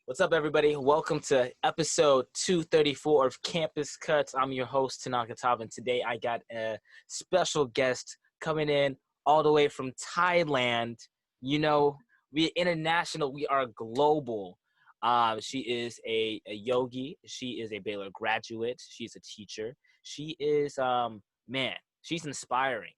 What's up, everybody? Welcome to episode 234 of Campus Cuts. I'm your host, Tanaka, Tava, and today I got a special guest coming in all the way from Thailand. You know, we're international. We are global. She is a yogi. She is a Baylor graduate. She's a teacher. She is, she's inspiring.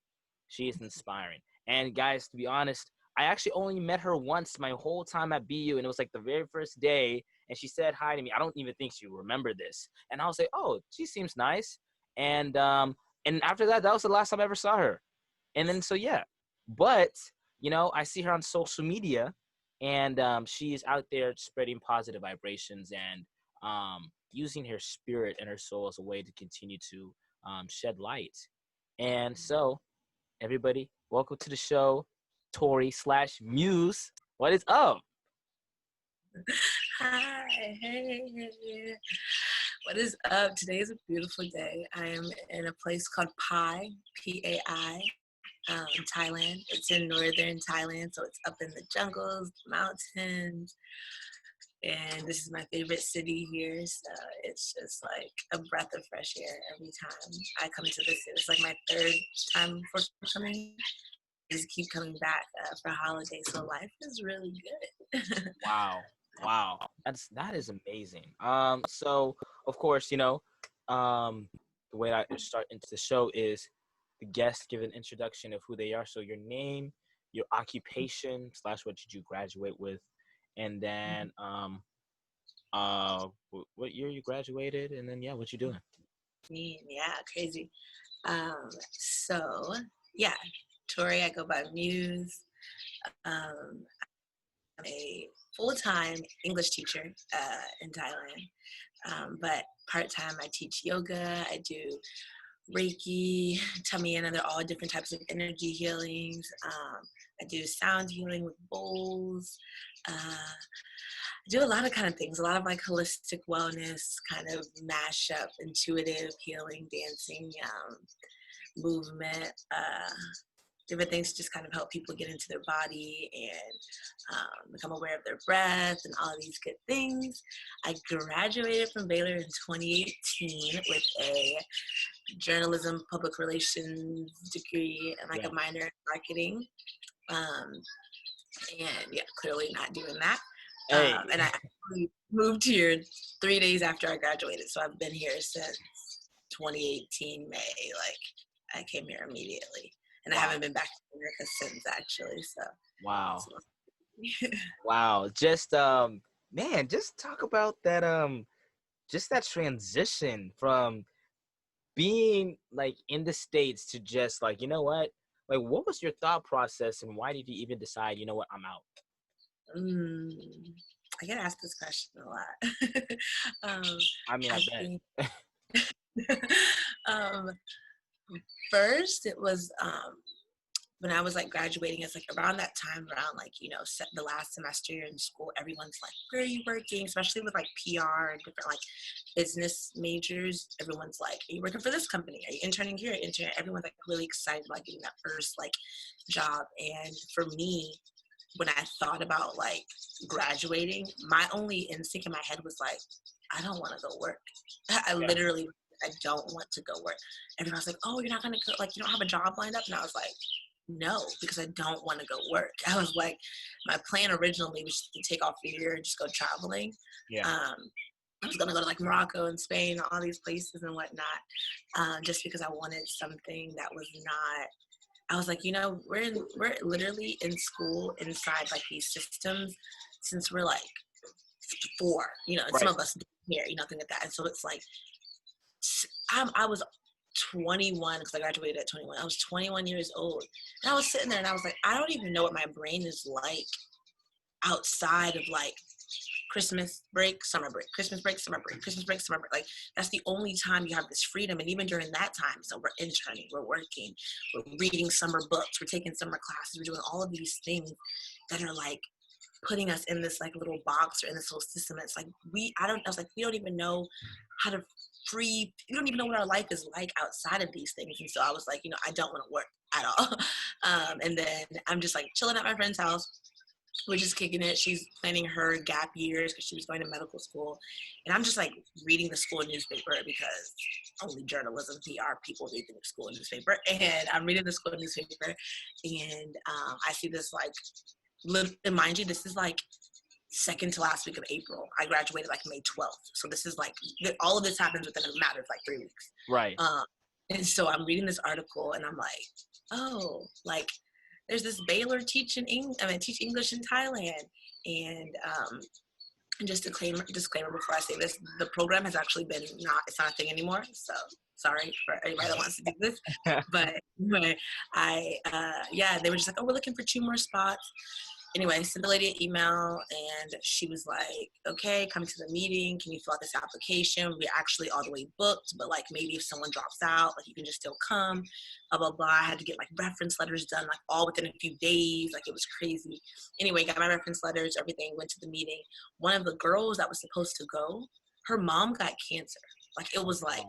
She is inspiring. And guys, to be honest, I actually only met her once my whole time at BU, and it was like the very first day, and she said hi to me. I don't even think she remembered this. And I was like, oh, she seems nice. And after that, that was the last time I ever saw her. And then so yeah. But, I see her on social media, and she's out there spreading positive vibrations and using her spirit and her soul as a way to continue to shed light. And so, everybody, welcome to the show. Tori/Muse. What is up? Hi, hey, what is up? Today is a beautiful day. I am in a place called Pai, P-A-I, Thailand. It's in northern Thailand, so it's up in the jungles, mountains, and this is my favorite city here. So it's just like a breath of fresh air every time I come to this city. It's like my third time for coming. Just keep coming back for holidays, so life is really good. Wow. That is amazing. So of course, the way I start into the show is the guests give an introduction of who they are. So your name, your occupation / what did you graduate with, and then what year you graduated, and then what you doing. Yeah, crazy. So yeah, Tori, I go by Muse. I'm a full-time English teacher in Thailand, but part-time I teach yoga. I do Reiki, tummy in, and they're all different types of energy healings. I do sound healing with bowls. I do a lot of kind of things, a lot of like holistic wellness, kind of mashup, intuitive healing, dancing, movement, different things to just kind of help people get into their body and become aware of their breath and all of these good things. I graduated from Baylor in 2018 with a journalism public relations degree and like a minor in marketing. And clearly not doing that. And I actually moved here 3 days after I graduated, so I've been here since 2018 May. Like I came here immediately, and I haven't been back to America since actually. So wow. Just just talk about that just that transition from being like in the States to just like, what was your thought process, and why did you even decide, I'm out? I get asked this question a lot. I bet. First, it was when I was like graduating. It's like around that time, around like the last semester in school. Everyone's like, "Where are you working?" Especially with like PR and different like business majors. Everyone's like, "Are you working for this company? Are you interning here?" Everyone's like really excited about getting that first like job. And for me, when I thought about like graduating, my only instinct in my head was like, I don't want to go work. I literally, I don't want to go work. Everyone's like, oh, you're not going to go, like, you don't have a job lined up? And I was like, no, because I don't want to go work. I was like, my plan originally was to take off a year and just go traveling. I was going to go to like Morocco and Spain, all these places and whatnot, just because I wanted something that was not, I was like, we're literally in school inside like these systems since we're like 4, some of us here, things like that. And so it's like, I was 21 because I graduated at 21. I was 21 years old. And I was sitting there and I was like, I don't even know what my brain is like outside of like Christmas break, summer break, Christmas break, summer break, Christmas break, summer break. Like that's the only time you have this freedom. And even during that time, so we're interning, we're working, we're reading summer books, we're taking summer classes, we're doing all of these things that are like putting us in this like little box or in this little system. It's like we don't even know how to we don't even know what our life is like outside of these things. And so I was like, I don't want to work at all. And then I'm just like chilling at my friend's house. we're just kicking it. She's planning her gap years because she was going to medical school. And I'm just like reading the school newspaper because only journalism, PR people read the school newspaper. And I'm reading the school newspaper and I see this like, and mind you, this is like second to last week of April. I graduated like May 12th. So this is like, all of this happens within a matter of like 3 weeks. Right. And so I'm reading this article and I'm like, oh, like there's this Baylor teach English in Thailand. And just disclaimer before I say this, the program has actually been it's not a thing anymore. So sorry for anybody that wants to do this. But they were just like, oh, we're looking for 2 more spots. Anyway, I sent the lady an email and she was like, okay, come to the meeting. Can you fill out this application? We're actually all the way booked, but like maybe if someone drops out, like you can just still come, blah, blah, blah. I had to get like reference letters done, like all within a few days. Like it was crazy. Anyway, got my reference letters, everything, went to the meeting. One of the girls that was supposed to go, her mom got cancer. Like it was like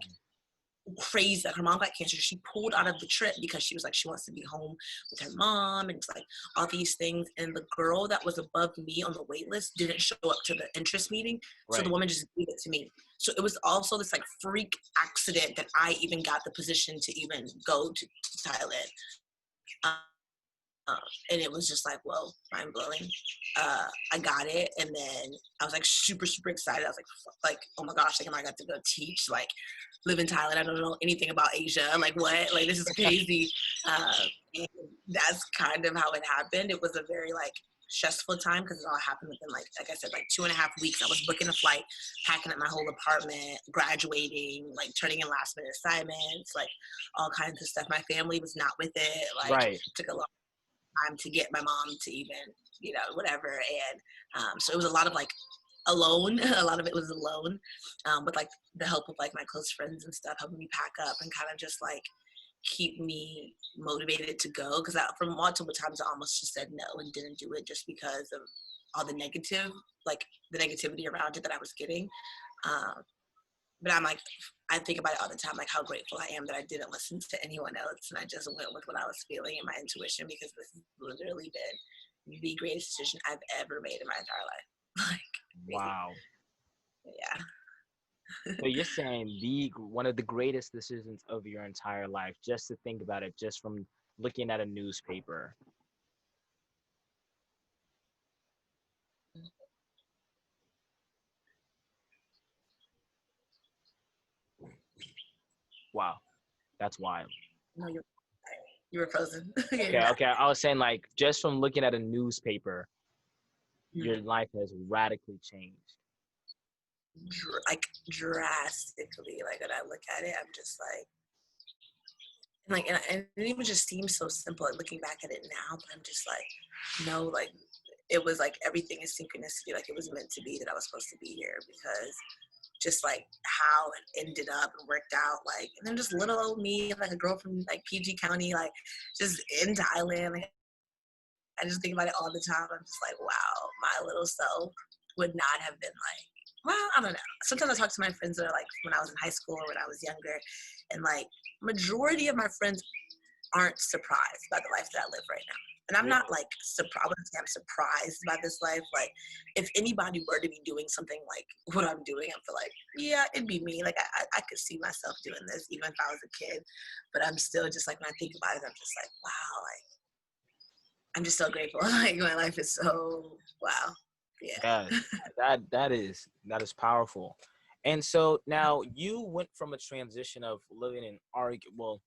crazy that her mom got cancer. She pulled out of the trip because she was like, she wants to be home with her mom and it's like all these things. And the girl that was above me on the wait list didn't show up to the interest meeting. Right. So the woman just gave it to me. So it was also this like freak accident that I even got the position to even go to Thailand. And it was just like, whoa, mind blowing. I got it. And then I was like super, super excited. I was like, oh my gosh, like, am I got to go teach, like live in Thailand? I don't know anything about Asia. Like what? Like, this is crazy. And that's kind of how it happened. It was a very like stressful time because it all happened within like I said, like 2.5 weeks. I was booking a flight, packing up my whole apartment, graduating, like turning in last minute assignments, like all kinds of stuff. My family was not with it. Like right. It took a long time to get my mom to even, whatever. And so it was a lot of like alone. A lot of it was alone, with like the help of like my close friends and stuff, helping me pack up and kind of just like keep me motivated to go. Because from multiple times I almost just said no and didn't do it just because of all the negativity around it that I was getting. But I'm like, I think about it all the time, like how grateful I am that I didn't listen to anyone else and I just went with what I was feeling and my intuition, because this has literally been the greatest decision I've ever made in my entire life. Like, wow. Yeah. So you're saying one of the greatest decisions of your entire life, just to think about it, just from looking at a newspaper. Wow, that's wild. No, you were frozen. Okay. I was saying, like, just from looking at a newspaper, your life has radically changed. Like drastically. Like when I look at it, I'm just like, and it even just seems so simple. Like looking back at it now, but I'm just like, no, like it was like everything is synchronicity. Like it was meant to be that I was supposed to be here, because just like how it ended up and worked out, like, and then just little old me, like a girl from like PG County, like just in Thailand. Like, I just think about it all the time. I'm just like, wow, my little self would not have been like, well, I don't know. Sometimes I talk to my friends that are like when I was in high school or when I was younger, and like majority of my friends aren't surprised by the life that I live right now. And I'm not like surprised. I wouldn't say I'm surprised by this life. Like if anybody were to be doing something like what I'm doing, I feel like, yeah, it'd be me. Like I could see myself doing this even if I was a kid. But I'm still just like, when I think about it, I'm just like, wow, like I'm just so grateful. Like my life is so wow. Yeah. that is powerful. And so now you went from a transition of living in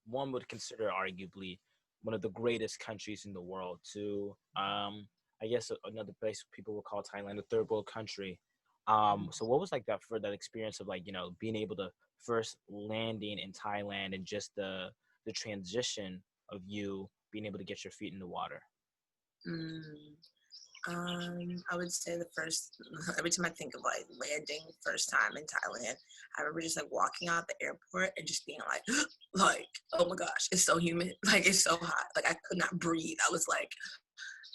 one would consider arguably one of the greatest countries in the world to I guess another place people will call Thailand a third world country. So what was like that experience of, like, being able to first landing in Thailand and just the transition of you being able to get your feet in the water? I would say every time I think of like landing first time in Thailand, I remember just like walking out the airport and just being like, like, oh my gosh, it's so humid. Like it's so hot. Like I could not breathe. I was like,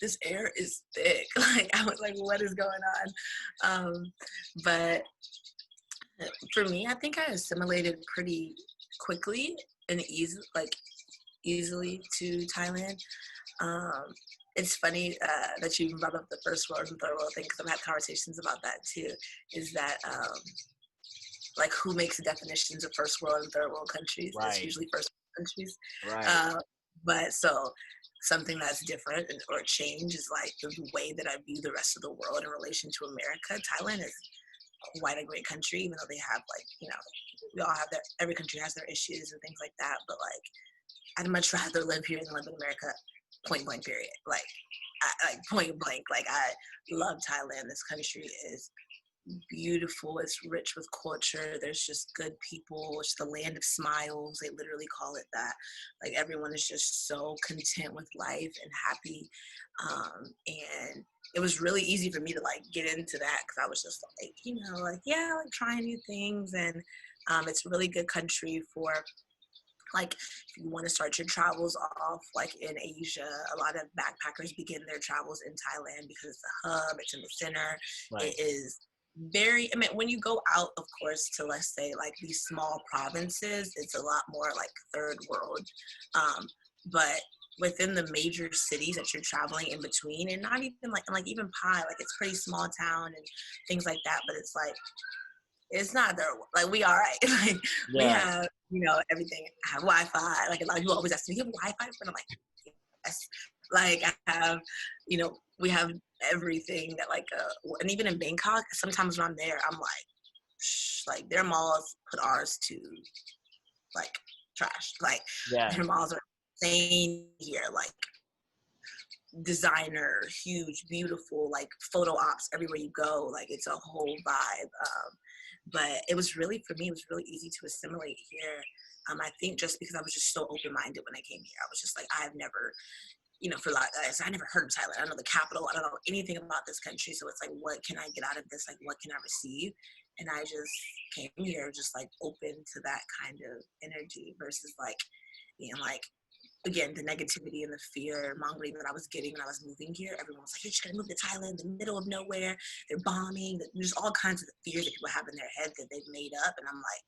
this air is thick. Like I was like, what is going on? But for me, I think I assimilated pretty quickly and easily to Thailand. It's funny that you brought up the first world and third world thing because I've had conversations about that too. Is that like who makes the definitions of first world and third world countries? It's Right. usually first world countries. Right. Uh, but so something that's different or change is like the way that I view the rest of the world in relation to America. Thailand is quite a great country, even though they have like, we all have their, every country has their issues and things like that. But like, I'd much rather live here than live in America, point blank, period. Like point blank. Like I love Thailand. This country is beautiful. It's rich with culture. There's just good people. It's the land of smiles. They literally call it that. Like everyone is just so content with life and happy. And it was really easy for me to like get into that because I was just like, like yeah, like trying new things. And it's a really good country for like if you want to start your travels off like in Asia. A lot of backpackers begin their travels in Thailand because it's a hub, it's in the center. Right. It is very, I mean, when you go out, of course, to let's say like these small provinces, it's a lot more like third world. But within the major cities that you're traveling in between, and not even like even Pi, like it's pretty small town and things like that, but it's like it's not there. Like we all right. Like we Yeah. have, everything. I have Wi-Fi. Like a lot of people always ask me, "You have Wi-Fi?" And I'm like, yes. Like I have, we have everything that like, and even in Bangkok, sometimes when I'm there, I'm like, shh, like their malls put ours to like trash. Like Yeah. their malls are insane here. Like designer, huge, beautiful, like photo ops everywhere you go. Like it's a whole vibe. But it was really, for me, it was really easy to assimilate here. I think just because I was just so open-minded when I came here. I was just like, I've never, for like, I never heard of Thailand. I don't know the capital. I don't know anything about this country. So it's like, what can I get out of this? Like, what can I receive? And I just came here just like open to that kind of energy versus like being like, again, the negativity and the fear mongering that I was getting when I was moving here. Everyone was like, you're just gonna move to Thailand, the middle of nowhere. They're bombing. There's all kinds of fears that people have in their head that they've made up. And I'm like,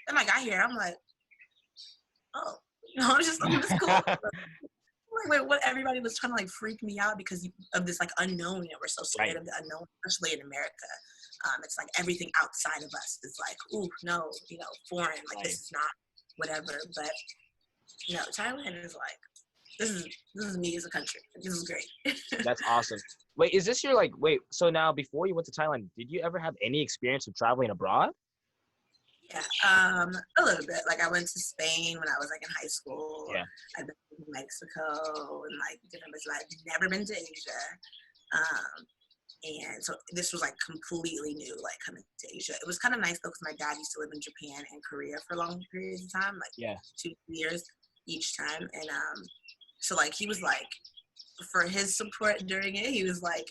then I got here, I'm like, oh, I'm just cool. Like, what everybody was trying to like freak me out because of this like unknown. We're so scared Right. of the unknown, especially in America. It's like everything outside of us is like, ooh, no, foreign. Like Right. this is not whatever. But Thailand is like, this is me as a country. This is great. That's awesome. Wait, is this your like? Wait, so now before you went to Thailand, did you ever have any experience of traveling abroad? Yeah, a little bit. Like I went to Spain when I was like in high school. Yeah. I've been to Mexico and like different places. I've never been to Asia. Um, and so this was like completely new, like coming to Asia. It was kind of nice though because my dad used to live in Japan and Korea for long periods of time, like Yeah. 2 years each time. And so like he was like, for his support during it, he was like,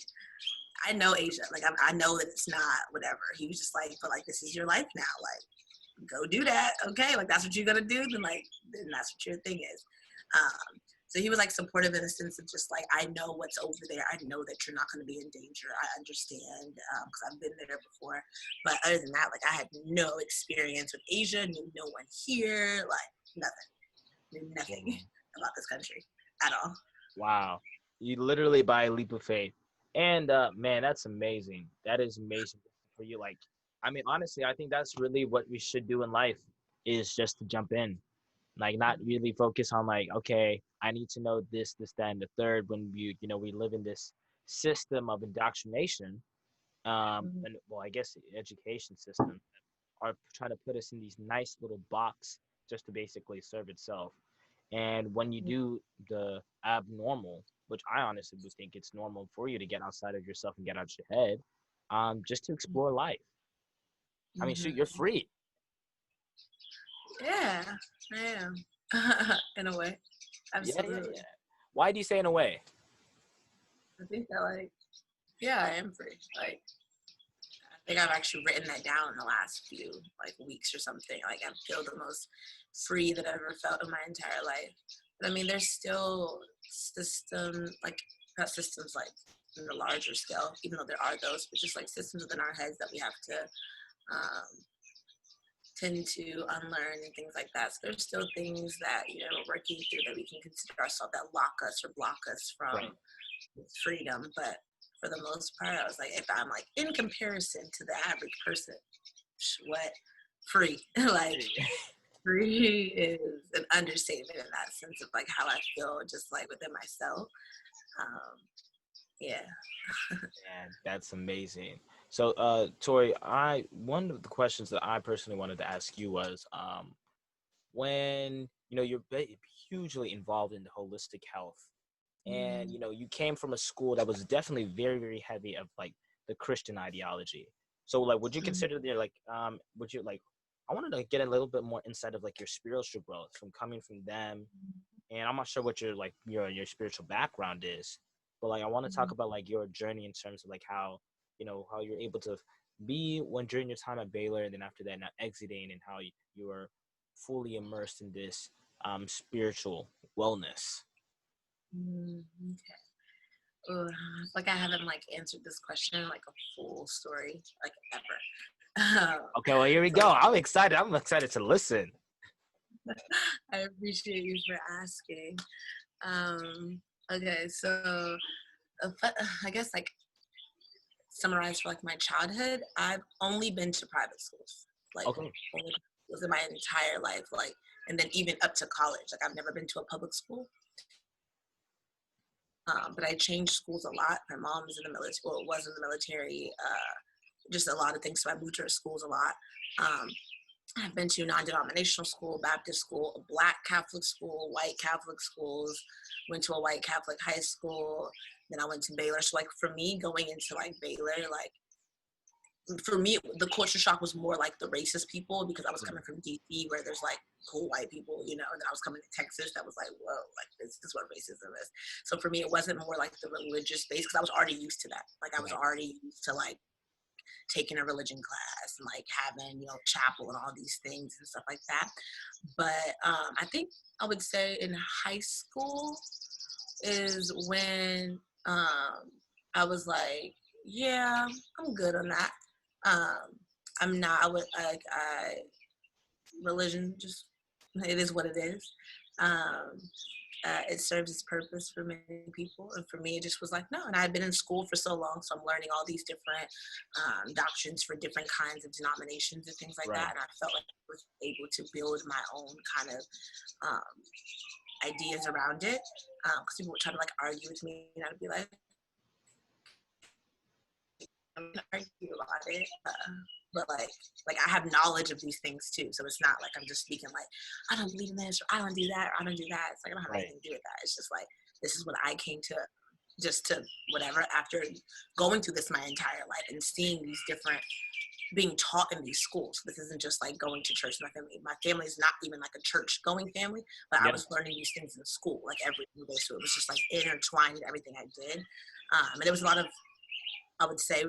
I know Asia. Like I know that it's not whatever. He was just like, but like this is your life now. Like go do that. Okay, like that's what you're gonna do. Then that's what your thing is. So he was like supportive in the sense of just like I know what's over there. I know that you're not going to be in danger. I understand because I've been there before. But other than that, like I had no experience with Asia. Knew no one here. Like nothing. Knew nothing Wow. about this country at all. Wow. You literally by a leap of faith. And man, that's amazing. That is amazing for you. Like, I mean, honestly, I think that's really what we should do in life is just to jump in. Like not really focus on like, okay, I need to know this, this, that, and the third when we live in this system of indoctrination. Mm-hmm. And well, I guess the education system are trying to put us in these nice little box just to basically serve itself. And when you do the abnormal, which I honestly would think it's normal for you to get outside of yourself and get out of your head, just to explore life. I mean, shoot, you're Mm-hmm. free. Yeah, I am. In a way. Yeah, yeah, Absolutely. yeah. Why do you say in a way? I think that like, yeah, I am free. Like I think I've actually written that down in the last few like weeks or something. Like I feel the most free that I've ever felt in my entire life. But I mean there's still system like not systems like in the larger scale, even though there are those, but just like systems within our heads that we have to um, tend to unlearn and things like that. So there's still things that we're working through that we can consider ourselves that lock us or block us from Right. freedom, but for the most part, I was like, if I'm like in comparison to the average person, what free? Like free is an understatement in that sense of like how I feel just like within myself. Um, yeah. Yeah, that's amazing. So, Tori, I one of the questions that I personally wanted to ask you was, when you're hugely involved in the holistic health, and Mm, you came from a school that was definitely very, very heavy of like the Christian ideology. So, like, would you mm, consider there like, would you like? I wanted to get a little bit more inside of like your spiritual growth from coming from them, and I'm not sure what your like your spiritual background is, but like I want to talk mm, about like your journey in terms of like how how you're able to be when during your time at Baylor, and then after that now exiting, and how you are fully immersed in this spiritual wellness. okay. Ugh, like I haven't like answered this question in like a full story like ever. Okay, well here we So go. I'm excited. I'm excited to listen. I appreciate you for asking. Okay, so I guess like summarize for like my childhood, I've only been to private schools, like Okay. only was in my entire life, like, and then even up to college, like I've never been to a public school. But I changed schools a lot. My mom was in the military, well, was in the military, just a lot of things. So I moved to her schools a lot. Um, I've been to non-denominational school, Baptist school, a Black Catholic school, white Catholic schools, went to a white Catholic high school. Then I went to Baylor. So like for me going into like Baylor, like for me, the culture shock was more like the racist people because I was Right. coming from DC where there's like cool white people, and then I was coming to Texas that was like, whoa, like this is what racism is. So for me, it wasn't more like the religious base because I was already used to that. Like I was Right. already used to like taking a religion class and like having chapel and all these things and stuff like that. But I think I would say in high school is when I was like, yeah, I'm good on that. Um, I'm not. I would like religion. Just it is what it is. Um, it serves its purpose for many people, and for me, it just was like no. And I had been in school for so long, so I'm learning all these different doctrines for different kinds of denominations and things like Right. that. And I felt like I was able to build my own kind of um, ideas around it. Because people would try to like argue with me, and I'd be like, I'm gonna argue about it, but like I have knowledge of these things too. So it's not like I'm just speaking like I don't believe in this or I don't do that or I don't do that. It's like I don't have Right. anything to do with that. It's just like this is what I came to just to whatever after going through this my entire life and seeing these different being taught in these schools. This isn't just like going to church. My family is not even like a church going family, but I Yeah. was learning these things in school like every day. So it was just like intertwined in everything I did. And there was a lot of, I would say,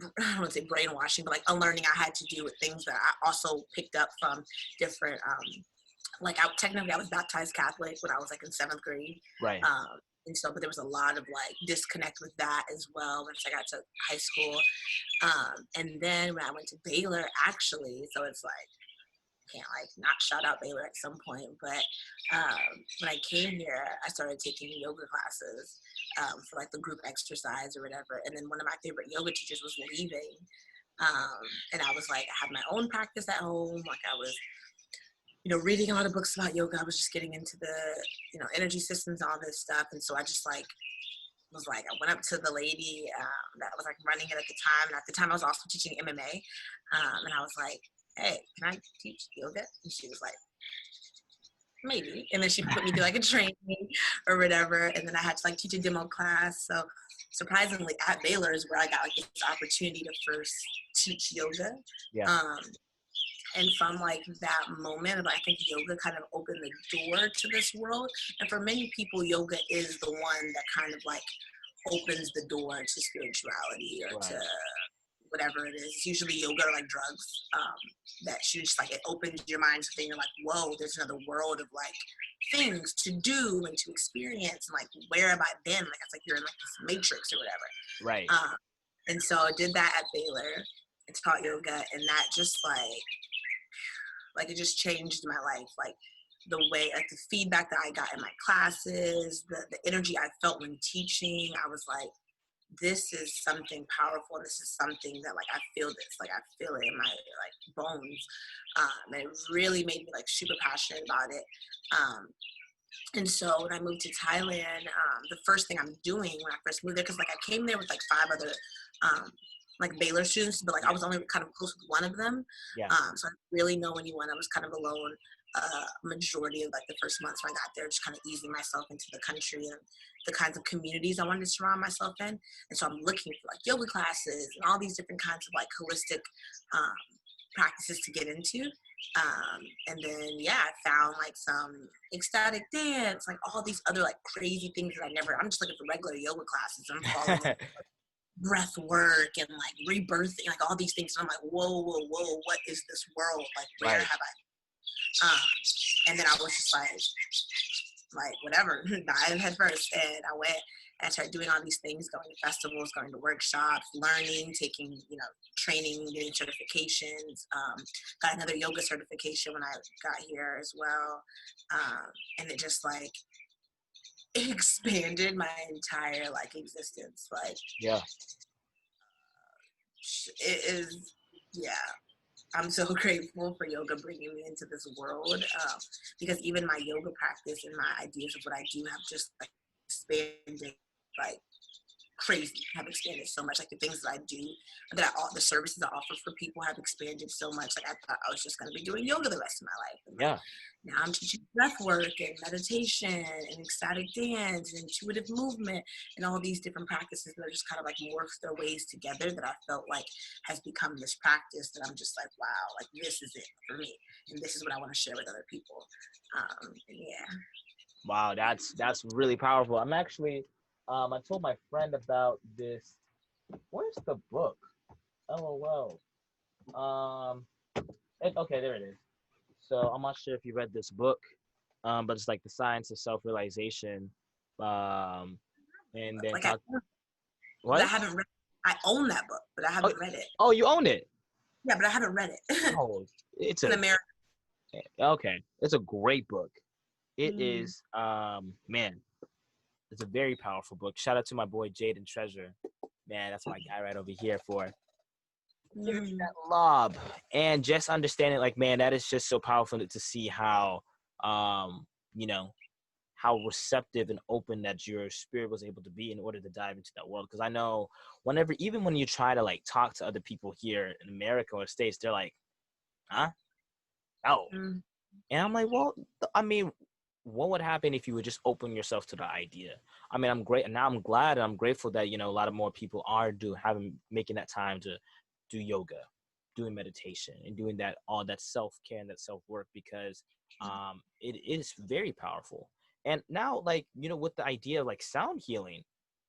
I don't want to say brainwashing, but like unlearning I had to do with things that I also picked up from different, like technically I was baptized Catholic when I was like in seventh grade. Right. And so, but there was a lot of like disconnect with that as well once I got to high school. And then when I went to Baylor, actually, so it's like, can't like not shout out Baylor at some point, but when I came here, I started taking yoga classes for like the group exercise or whatever. And then one of my favorite yoga teachers was leaving. And I was like, I had my own practice at home. Like I was, reading a lot of books about yoga. I was just getting into the, energy systems, all this stuff. And so I just like was like, I went up to the lady that was like running it at the time. And at the time I was also teaching MMA. And I was like, hey, can I teach yoga? And she was like, maybe. And then she put me through like a training or whatever. And then I had to like teach a demo class. So surprisingly at Baylor is where I got like this opportunity to first teach yoga. Yeah. Um, and from like that moment, I think yoga kind of opened the door to this world. And for many people, yoga is the one that kind of like opens the door to spirituality or to Right. whatever it is. It's usually yoga or like drugs. That you just like it opens your mind to think you're like, whoa, there's another world of like things to do and to experience and like where have I been? Like it's like you're in like this matrix or whatever. Right. And so I did that at Baylor and taught yoga, and that just like it just changed my life. Like the way, like the feedback that I got in my classes, the energy I felt when teaching, I was like, this is something powerful. And this is something that like I feel this, like I feel it in my like bones. And it really made me like super passionate about it. And so when I moved to Thailand, the first thing I'm doing when I first moved there, because like I came there with like 5 other like Baylor students, but like I Yeah. was only kind of close with one of them. Yeah. So I didn't really know anyone. I was kind of alone majority of like the first months when I got there, just kind of easing myself into the country and the kinds of communities I wanted to surround myself in. And so I'm looking for like yoga classes and all these different kinds of like holistic um, practices to get into. And then yeah, I found like some ecstatic dance, like all these other like crazy things that I'm just looking for regular yoga classes. I'm falling in breath work and like rebirthing, like all these things. And I'm like, whoa, what is this world? Like where Right. have and then I was just like whatever, dive head first. And I went and started doing all these things, going to festivals, going to workshops, learning, taking, training, getting certifications. Got another yoga certification when I got here as well. And it just like it expanded my entire like existence. Like Yeah. it is, yeah. I'm so grateful for yoga bringing me into this world, because even my yoga practice and my ideas of what I do have just like expanded like crazy, have expanded so much. Like the things that I do, the services I offer for people have expanded so much. Like I thought I was just going to be doing yoga the rest of my life. And like Yeah. now I'm teaching breath work and meditation and ecstatic dance and intuitive movement and all these different practices that are just kind of like morphed their ways together that I felt like has become this practice that I'm just like, wow, like this is it for me. And this is what I want to share with other people. And yeah. Wow, that's really powerful. I'm actually, I told my friend about this. Where's the book? LOL. Okay, there it is. So I'm not sure if you read this book, but it's like the science of self-realization. Um, and then Like talk. but I What? haven't read. I own that book, but I Oh, haven't read it. oh, you own it. Yeah, but I haven't read it. It's Oh, it's in a America. okay. It's a great book. It Mm. is, man, it's a very powerful book. Shout out to my boy Jaden Treasure. Man, that's my guy right over here for giving me Mm. that lob. And just understanding, like, man, that is just so powerful to see how, you know, how receptive and open that your spirit was able to be in order to dive into that world. Because I know even when you try to like talk to other people here in America or States, they're like, huh? No. Mm. And I'm like, well, I mean, what would happen if you would just open yourself to the idea? I mean, I'm great. Now I'm glad and I'm grateful that, a lot of more people are making that time to do yoga, doing meditation and doing all that self-care and that self-work because it is very powerful. And now, like, with the idea of like sound healing,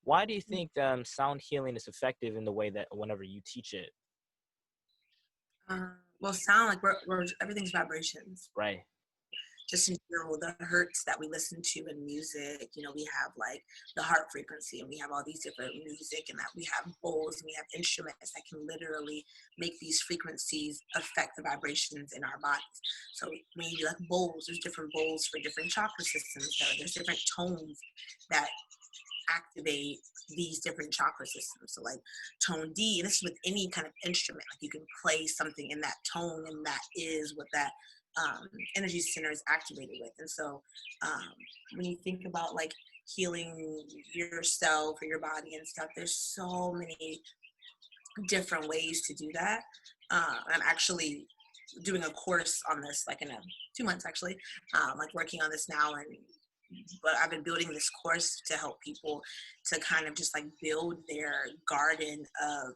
why do you think sound healing is effective in the way that whenever you teach it? Well, sound like we're everything's vibrations. Right. Just in general, the hertz that we listen to in music, we have like the heart frequency and we have all these different music and that we have bowls and we have instruments that can literally make these frequencies affect the vibrations in our bodies. So when you do like bowls, there's different bowls for different chakra systems. There's different tones that activate these different chakra systems. So like tone D, and this is with any kind of instrument, like you can play something in that tone and that is what that energy center is activated with. And so when you think about like healing yourself or your body and stuff, there's so many different ways to do that. I'm actually doing a course on this like in 2 months actually, like working on this now. But I've been building this course to help people to kind of just like build their garden of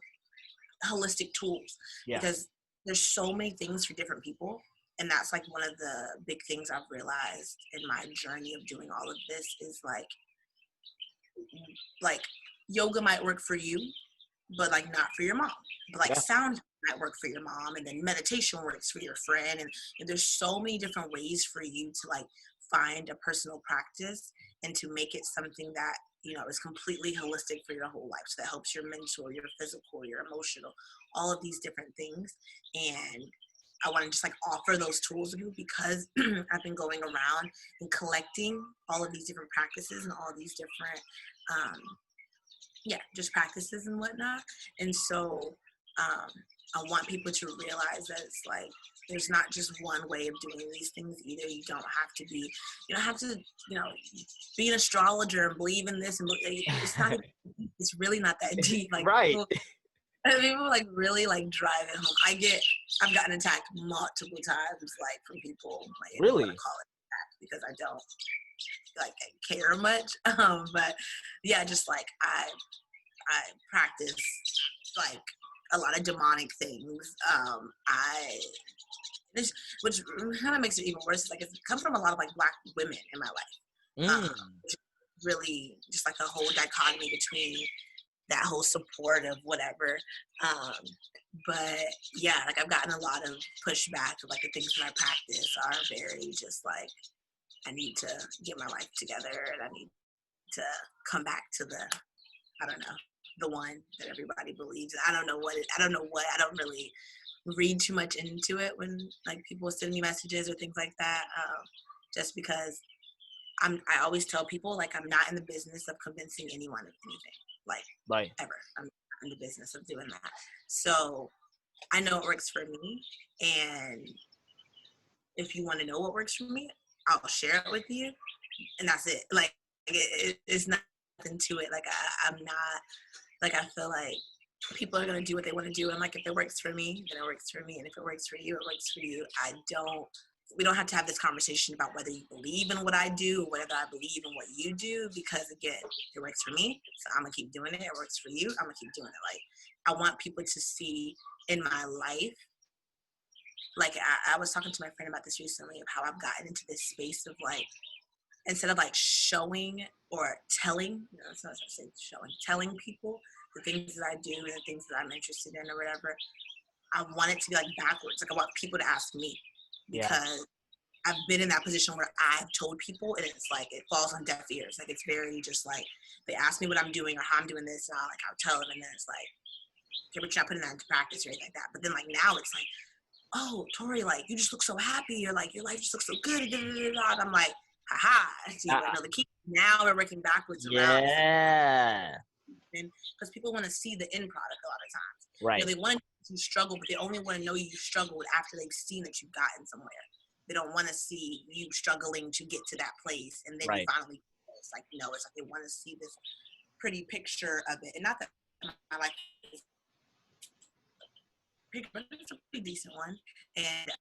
holistic tools, Yeah. because there's so many things for different people. And that's like one of the big things I've realized in my journey of doing all of this is like yoga might work for you, but like not for your mom. But like Yeah. sound might work for your mom, and then meditation works for your friend. And there's so many different ways for you to like find a personal practice and to make it something that is completely holistic for your whole life. So that helps your mental, your physical, your emotional, all of these different things. And I want to just like offer those tools to people because I've been going around and collecting all of these different practices and all these different, just practices and whatnot. And so I want people to realize that it's like there's not just one way of doing these things either. You don't have to be, you don't have to, be an astrologer and believe in this and it's not. It's really not that deep. Like Right. people like really like drive it home. I've gotten attacked multiple times, like from people. Like, I don't want Really? to call it attack because I don't like care much. But yeah, just like I practice like a lot of demonic things. Which kind of makes it even worse. Is like it comes from a lot of like Black women in my life. Which is really just like a whole dichotomy between that whole support of whatever. But yeah, like I've gotten a lot of pushback. Like the things that I practice are very just like I need to get my life together and I need to come back to I don't know, the one that everybody believes in. I don't really read too much into it when like people send me messages or things like that. Just because I always tell people like I'm not in the business of convincing anyone of anything, like Right. ever. I'm not in the business of doing that. So I know it works for me, and if you want to know what works for me, I'll share it with you, and that's it. Like it's nothing to it. Like I'm not like I feel like people are gonna do what they want to do, and like if it works for me, then it works for me, and if it works for you, it works for you. We don't have to have this conversation about whether you believe in what I do or whether I believe in what you do, because again, it works for me, so I'm gonna keep doing it. It works for you, I'm gonna keep doing it. Like I want people to see in my life, like I was talking to my friend about this recently, of how I've gotten into this space of like, instead of like showing or telling, that's not what I'm saying, telling people the things that I do and the things that I'm interested in or whatever, I want it to be like backwards. Like I want people to ask me, because I've been in that position where I've told people and it's like it falls on deaf ears. Like it's very just like they ask me what I'm doing or how I'm doing this, and I'll tell them, and then it's like, okay, but you're not putting that into practice or anything like that. But then like now it's like, oh, Tori, like you just look so happy, or like your life just looks so good. And I'm like, haha, see, I know the key. Now we're working backwards around. Yeah. Because people want to see the end product a lot of times. Right. They want to struggle, but they only want to know you struggled after they've seen that you've gotten somewhere. They don't want to see you struggling to get to that place, and then you finally. It's like it's like they want to see this pretty picture of it, and not that I like this picture, but it's a pretty decent one. And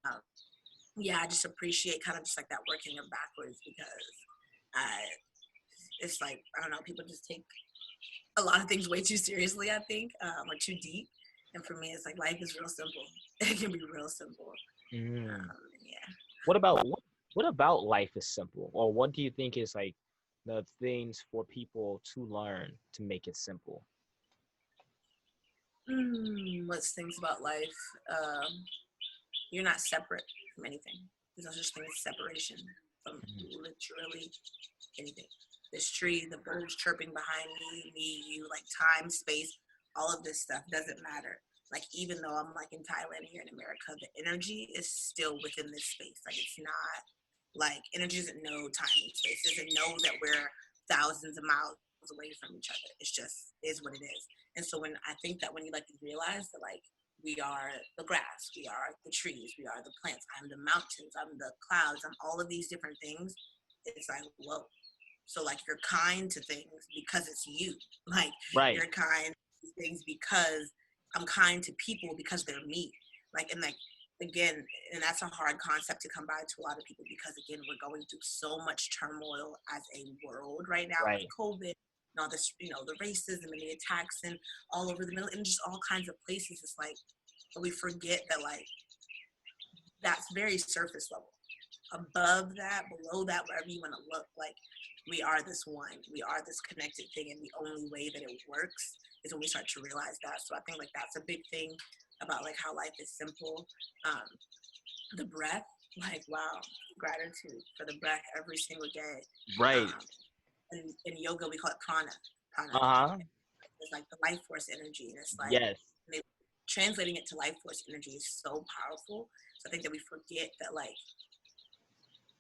I just appreciate kind of just like that working of backwards, because it's like I don't know, people just take a lot of things way too seriously, I think, or too deep. And for me, it's like life is real simple. It can be real simple. What about life is simple? Or what do you think is like the things for people to learn to make it simple? What's things about life? You're not separate from anything. There's no such thing as separation from literally anything. This tree, the birds chirping behind me, you, like time, space, all of this stuff doesn't matter. Like even though I'm like in Thailand here in America, the energy is still within this space. Like it's not like energy doesn't know time and space. It doesn't know that we're thousands of miles away from each other. It's just is what it is. And so when I think that when you like to realize that like we are the grass, we are the trees, we are the plants, I'm the mountains, I'm the clouds, I'm all of these different things, it's like, whoa. So like you're kind to things because it's you. Like you're kind to things because I'm kind to people because they're me. Like, and like, again, and that's a hard concept to come by to a lot of people, because again, we're going through so much turmoil as a world right now with COVID and all this, the racism and the attacks and all over the middle and just all kinds of places. It's like, we forget that like, that's very surface level. Above that, below that, wherever you want to look, like we are this one, we are this connected thing, and the only way that it works is when we start to realize that. So I think like that's a big thing about like how life is simple. The breath, like wow, gratitude for the breath every single day. And in yoga we call it prana. It's like the life force energy, and it's like they translating it to life force energy is so powerful. So I think that we forget that, like,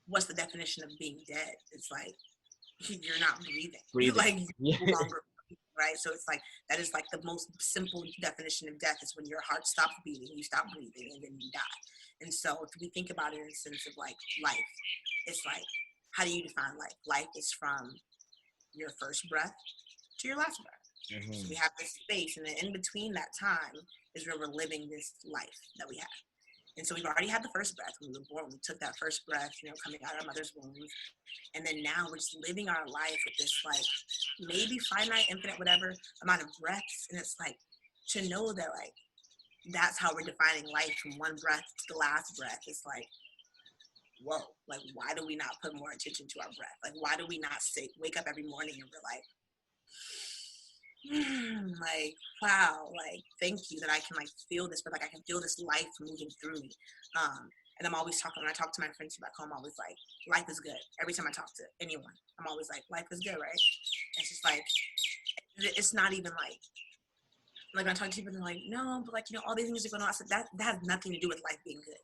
what's the definition of being dead? It's like you're not breathing. Breathing. Like, Yeah. you're no longer breathing, right? So it's like that is like the most simple definition of death is when your heart stops beating, you stop breathing, and then you die. And so if we think about it in the sense of like life, it's like, how do you define life? Life is from your first breath to your last breath. So we have this space, and then in between that time is where we're living this life that we have. And so we've already had the first breath when we were born. We took that first breath, coming out of our mother's womb. And then now we're just living our life with this, like, maybe finite, infinite, whatever amount of breaths. And it's like, to know that, like, that's how we're defining life from one breath to the last breath. It's like, whoa, like, why do we not put more attention to our breath? Like, why do we not wake up every morning and we're like, like, wow, like, thank you that I can, like, feel this, but, like, I can feel this life moving through me. And I'm always talking, when I talk to my friends back home, I'm always like, life is good. Every time I talk to anyone, I'm always like, life is good, right? It's just like, it's not even like when I talk to people, they're like, no, but, like, all these things are going on. I said, that has nothing to do with life being good.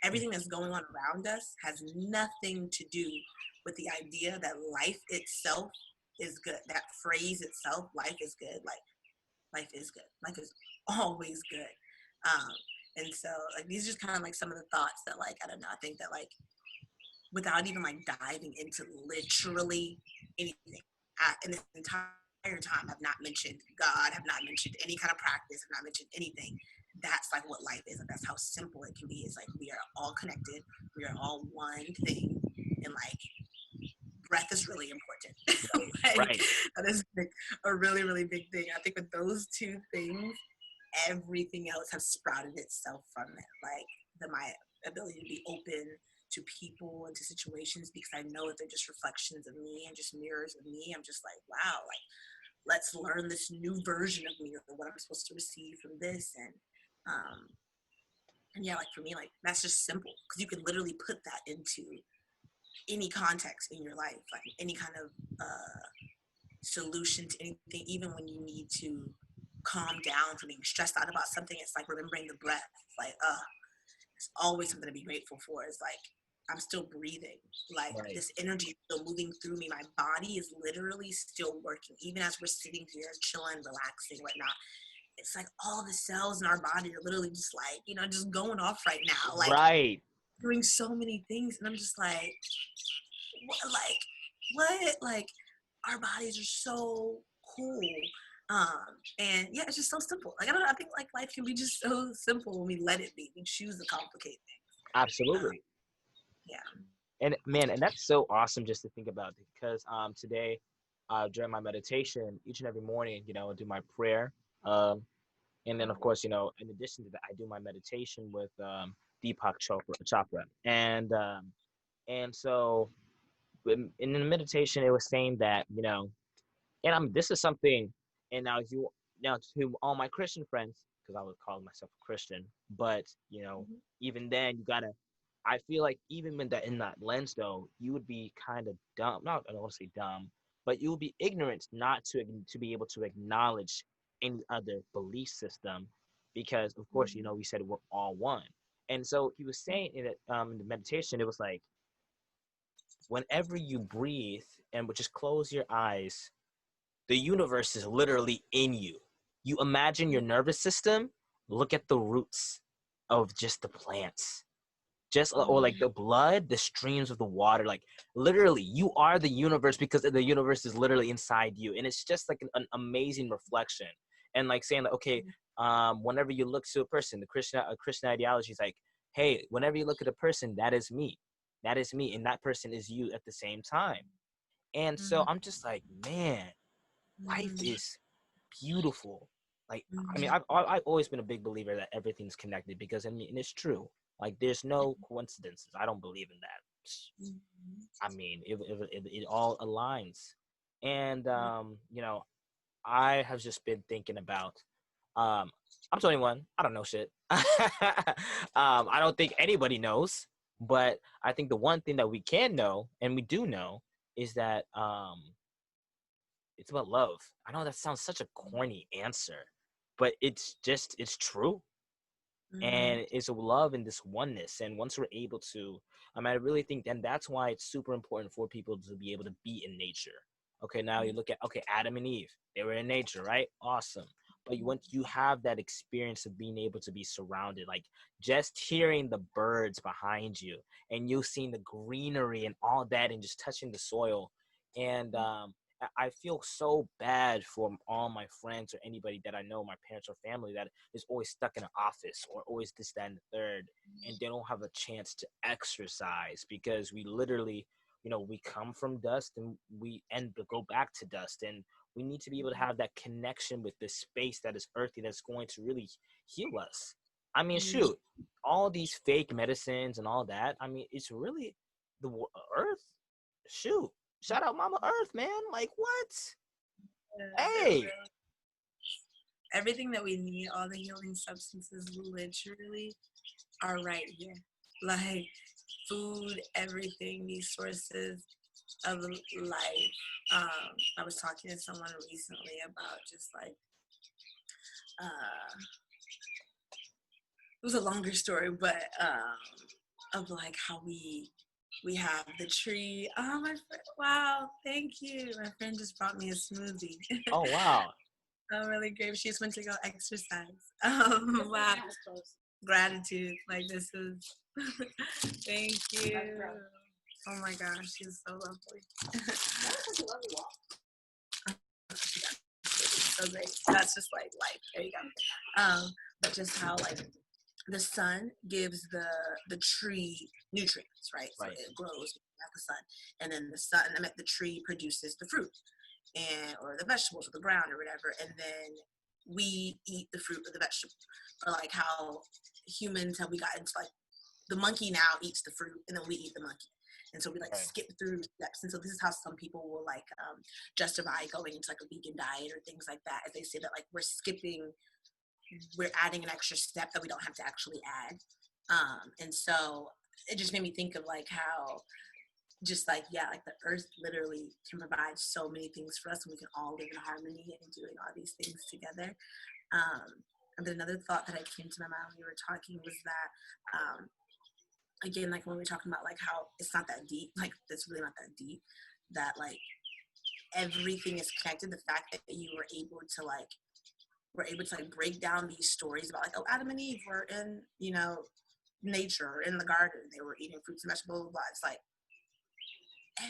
Everything that's going on around us has nothing to do with the idea that life itself is good. That phrase itself, life is good. Like, life is good. Life is always good. And so, like, these are just kind of like some of the thoughts that, like, I don't know, I think that, like, without even, like, diving into literally anything, in this entire time, I've not mentioned God, have not mentioned any kind of practice, have not mentioned anything. That's, like, what life is. Like, that's how simple it can be. It's like, we are all connected. We are all one thing. And, like, breath is really important. Like, Right. that is, like, a really, really big thing. I think with those two things, everything else has sprouted itself from it. Like, my ability to be open to people and to situations, because I know that they're just reflections of me and just mirrors of me. I'm just like, wow, like, let's learn this new version of me, or what I'm supposed to receive from this. And yeah, like, for me, like, that's just simple, because you can literally put that into any context in your life, like any kind of solution to anything, even when you need to calm down from being stressed out about something. It's like remembering the breath. Like, it's always something to be grateful for. It's like, I'm still breathing. Like, Right. this energy is still moving through me. My body is literally still working, even as we're sitting here chilling, relaxing, whatnot. It's like all the cells in our body are literally just like, just going off right now, like, Right. doing so many things. And I'm just like, what? Like, our bodies are so cool. And yeah, it's just so simple. Like, I don't know, I think, like, life can be just so simple when we let it be. We choose to complicate things. Absolutely. Yeah. And man, and that's so awesome just to think about, because today during my meditation, each and every morning, I do my prayer. And then, of course, in addition to that, I do my meditation with Deepak Chopra. And so in the meditation, it was saying that, and this is something, and now to all my Christian friends, because I would call myself a Christian, but, Mm-hmm. even then, I feel like even in that lens, though, you would be kind of dumb. Not, I don't want to say dumb, but you would be ignorant not to be able to acknowledge any other belief system, because, of course, we said we're all one. And so he was saying in the meditation, it was like, whenever you breathe and would just close your eyes, the universe is literally in you. You imagine your nervous system, look at the roots of just the plants, just, or like the blood, the streams of the water. Like, literally, you are the universe, because the universe is literally inside you. And it's just like an amazing reflection. And like saying that, okay, whenever you look to a person, the Christian ideology is like, hey, whenever you look at a person, that is me. That is me. And that person is you at the same time. And so I'm just like, man, life is beautiful. Like, I mean, I've always been a big believer that everything's connected, because, I mean, and it's true. Like, there's no coincidences. I don't believe in that. I mean, it all aligns. And I have just been thinking about. I'm 21. I don't know shit. I don't think anybody knows. But I think the one thing that we can know, and we do know, is that it's about love. I know that sounds such a corny answer, but it's true. Mm-hmm. and it's a love and this oneness. And once we're able to, I really think then that's why it's super important for people to be able to be in nature. Okay, now you look at, okay, Adam and Eve, they were in nature, right? Awesome. But once you have that experience of being able to be surrounded, like just hearing the birds behind you and you seeing the greenery and all that and just touching the soil. And I feel so bad for all my friends or anybody that I know, my parents or family, that is always stuck in an office or always this, that, and the third, and they don't have a chance to exercise because we literally, we come from dust and we end to go back to dust. And we need to be able to have that connection with this space that is earthy, that's going to really heal us. I mean, Mm-hmm. shoot, all these fake medicines and all that, it's really the earth. Shoot, shout out Mama Earth, man. Like, what? Hey. Everything that we need, all the healing substances, literally are right here. Like food, everything, these sources of life. I was talking to someone recently about just like it was a longer story, but of like how we have the tree. Oh my friend, wow, thank you. My friend just brought me a smoothie. Oh, wow. I'm really grateful. She just went to go exercise. Wow, gratitude. Like this is. Thank you. Oh my gosh, she's so lovely. So great. That's just like life. There you go. But just how like the sun gives the tree nutrients, right? So Right. it grows at the sun, and then the tree produces the fruit, and or the vegetables or the ground or whatever, and then we eat the fruit or the vegetable. Or like how humans have we got into like the monkey now eats the fruit, and then we eat the monkey. And so we like Right. skip through steps. And so this is how some people will like justify going into like a vegan diet or things like that. As they say that like we're adding an extra step that we don't have to actually add. And so it just made me think of like how just like, yeah, like the earth literally can provide so many things for us and we can all live in harmony and doing all these things together. And then another thought that I came to my mind when we were talking was that again, like when we were talking about like how it's not that deep, like it's really not that deep, that like everything is connected. The fact that you were able to like break down these stories about like, oh, Adam and Eve were in, nature, in the garden, they were eating fruits and vegetables, blah. It's like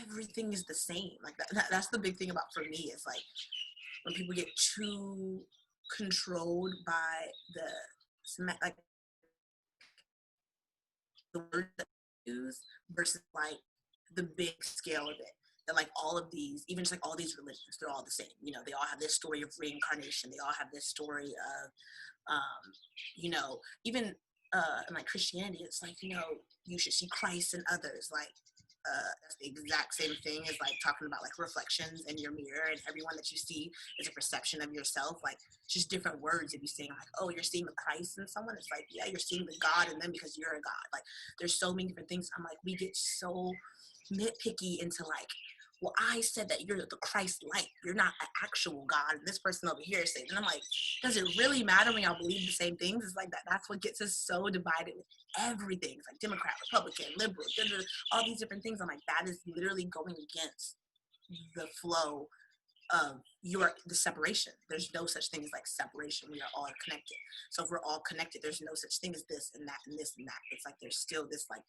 everything is the same. Like that's the big thing about for me is like when people get too controlled by like the words that they use versus like the big scale of it. That like all of these, even just like all these religions, they're all the same. They all have this story of reincarnation. They all have this story of, even in like Christianity, it's like, you should see Christ in others. Like that's the exact same thing as like talking about like reflections in your mirror, and everyone that you see is a perception of yourself. Like just different words. If you're saying like, oh, you're seeing the Christ in someone, it's like, yeah, you're seeing the God in them because you're a God. Like there's so many different things. I'm like, we get so nitpicky into like, well, I said that you're the Christ light. You're not an actual God. And this person over here is saying, and I'm like, does it really matter when y'all believe the same things? It's like that. That's what gets us so divided with everything. It's like Democrat, Republican, liberal, all these different things. I'm like, that is literally going against the flow of the separation. There's no such thing as like separation. We are all connected. So if we're all connected, there's no such thing as this and that and this and that. It's like there's still this like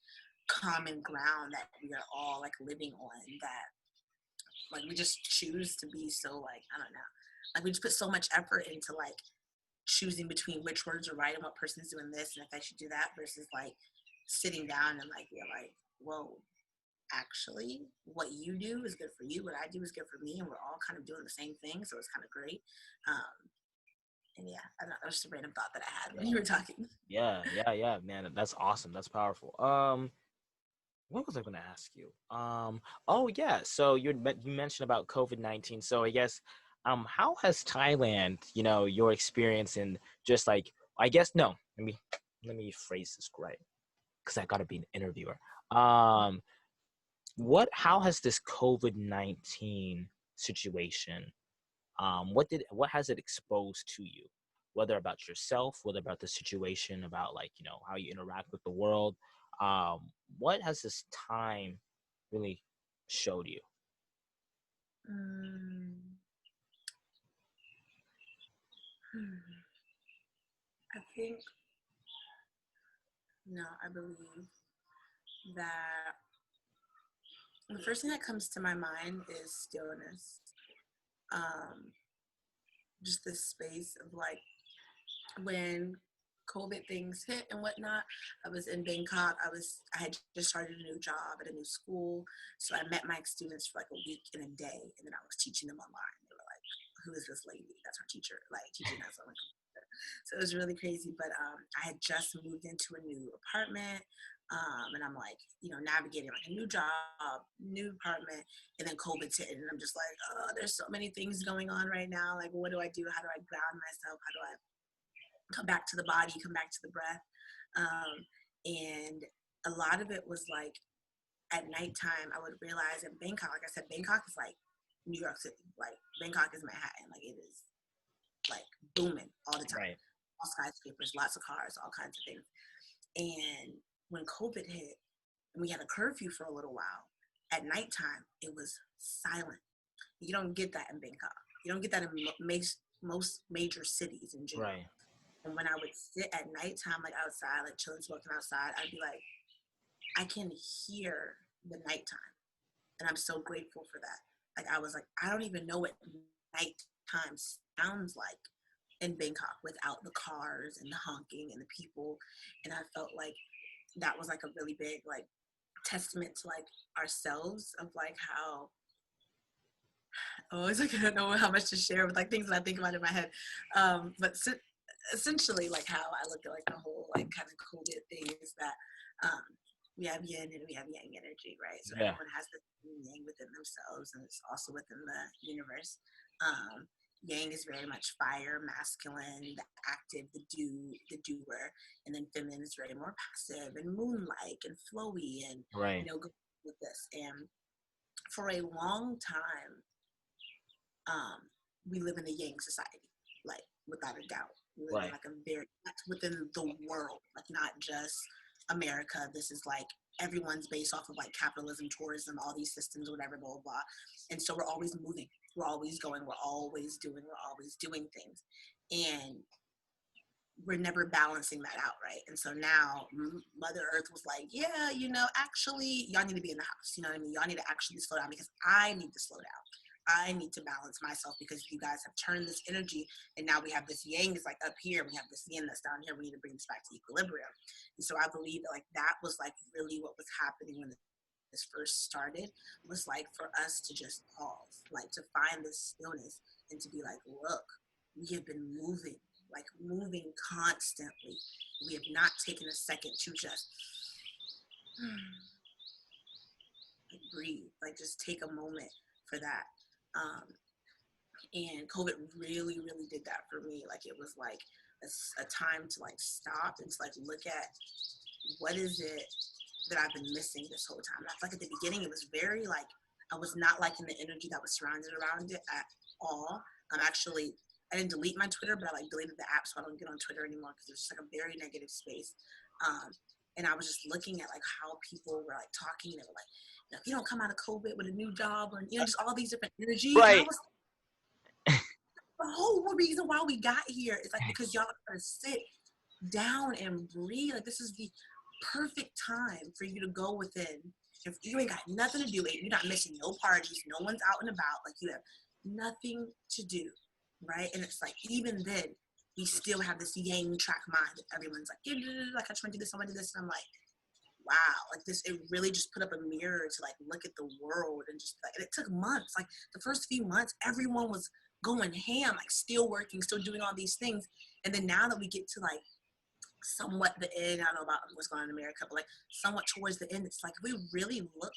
common ground that we are all like living on, that like we just choose to be so like, I don't know, like we just put so much effort into like choosing between which words are right and what person's doing this and if I should do that, versus like sitting down and like you're like, whoa, actually what you do is good for you, what I do is good for me, and we're all kind of doing the same thing, so it's kind of great. And yeah, I don't know, that was just a random thought that I had when you were talking. Yeah, man. That's awesome. That's powerful. What was I going to ask you? Oh yeah. So you mentioned about COVID-19. So I guess, how has Thailand, your experience in just like, I guess no. Let me phrase this right, because I got to be an interviewer. Um, how has this COVID-19 situation, what has it exposed to you? whether about yourself, whether about the situation, about like, you know, how you interact with the world. What has this time really showed you? Mm, hmm. I think, no, I believe that the first thing that comes to my mind is stillness. Um, just this space of like when COVID things hit and whatnot. I was in Bangkok. I had just started a new job at a new school. So I met my students for like a week and a day, and then I was teaching them online. They were like, "Who is this lady? That's our teacher, like teaching us on the computer." So it was really crazy. But I had just moved into a new apartment. And I'm like, navigating like a new job, new apartment, and then COVID's hit, and I'm just like, oh, there's so many things going on right now. Like, what do I do? How do I ground myself? How do I come back to the body, come back to the breath? And a lot of it was like at nighttime, I would realize in Bangkok, like I said, Bangkok is like New York City. Like Bangkok is Manhattan. Like it is like booming all the time. Right. All skyscrapers, lots of cars, all kinds of things. And when COVID hit, and we had a curfew for a little while, at nighttime, it was silent. You don't get that in Bangkok. You don't get that in most major cities in general. Right. And when I would sit at nighttime, like outside, like chilling, smoking outside, I'd be like, I can hear the nighttime. And I'm so grateful for that. Like, I was like, I don't even know what nighttime sounds like in Bangkok without the cars and the honking and the people. And I felt like that was like a really big, like, testament to like ourselves of like how, oh, it's like I don't know how much to share with like things that I think about in my head. But essentially like how I look at like the whole like kind of COVID thing is that um, we have yin and we have yang energy, right? So Yeah. everyone has this yang within themselves, and it's also within the universe. Um, Yang is very much fire, masculine, the active, the doer, and then feminine is very more passive and moon-like and flowy and Right. go with this. And for a long time, we live in a yang society, like without a doubt. We live in Right. like a very that's within the world, like not just America. This is like everyone's based off of like capitalism, tourism, all these systems, whatever, blah blah blah. And so we're always moving, we're always going, we're always doing things, and we're never balancing that out, right? And so now Mother Earth was like, yeah, actually, y'all need to be in the house. You know what I mean? Y'all need to actually slow down because I need to slow down. I need to balance myself because you guys have turned this energy, and now we have this yang is like up here, we have this yin that's down here. We need to bring this back to equilibrium. And so I believe that like that was like really what was happening when this first started, was like for us to just pause, like to find this stillness and to be like, look, we have been moving, like moving constantly. We have not taken a second to just like breathe, like just take a moment for that. Um, and COVID really, really did that for me. Like it was like a time to like stop and to like look at what is it that I've been missing this whole time. And I feel like at the beginning it was very like I was not liking the energy that was surrounded around it at all. I didn't delete my Twitter, but I like deleted the app so I don't get on Twitter anymore because it's just like a very negative space. And I was just looking at like how people were like talking. They were like, if you don't come out of COVID with a new job or just all these different energies. And I Right. was the whole reason why we got here is like because y'all are sit down and breathe. Like this is the perfect time for you to go within. If you ain't got nothing to do, you're not missing no parties, no one's out and about, like you have nothing to do, right? And it's like even then, we still have this yang track mind. Everyone's like, yeah, like I try to do this, I want to do this, and I'm like, wow, like this, it really just put up a mirror to like look at the world and just like, and it took months. Like the first few months, everyone was going ham, like still working, still doing all these things. And then now that we get to like somewhat the end, I don't know about what's going on in America, but like somewhat towards the end, it's like we really look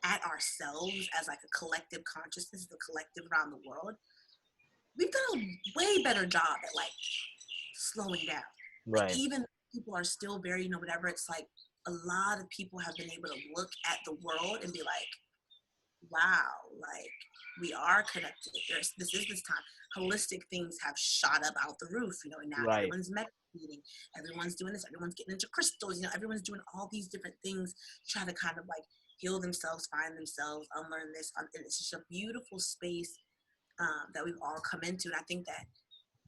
at ourselves as like a collective consciousness, the collective around the world. We've done a way better job at like slowing down. Like Right. even people are still very, whatever, it's like a lot of people have been able to look at the world and be like, wow, like we are connected. This is this time. holistic things have shot up out the roof, and now Right. everyone's meditating, everyone's doing this, everyone's getting into crystals, everyone's doing all these different things to try to kind of like heal themselves, find themselves, unlearn this. And it's just a beautiful space that we've all come into. And I think that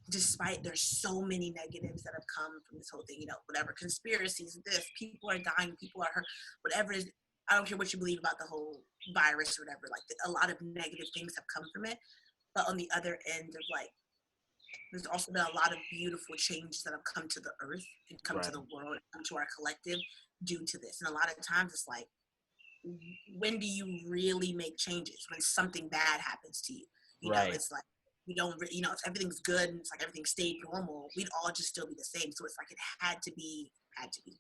despite there's so many negatives that have come from this whole thing, whatever conspiracies, this, people are dying, people are hurt, whatever it is, I don't care what you believe about the whole virus or whatever, like a lot of negative things have come from it. But on the other end of like, there's also been a lot of beautiful changes that have come to the earth and come to Right. the world, come to our collective due to this. And a lot of times it's like, when do you really make changes? When something bad happens to you, Right. it's like we don't, if everything's good and it's like everything stayed normal, we'd all just still be the same. So it's like it had to be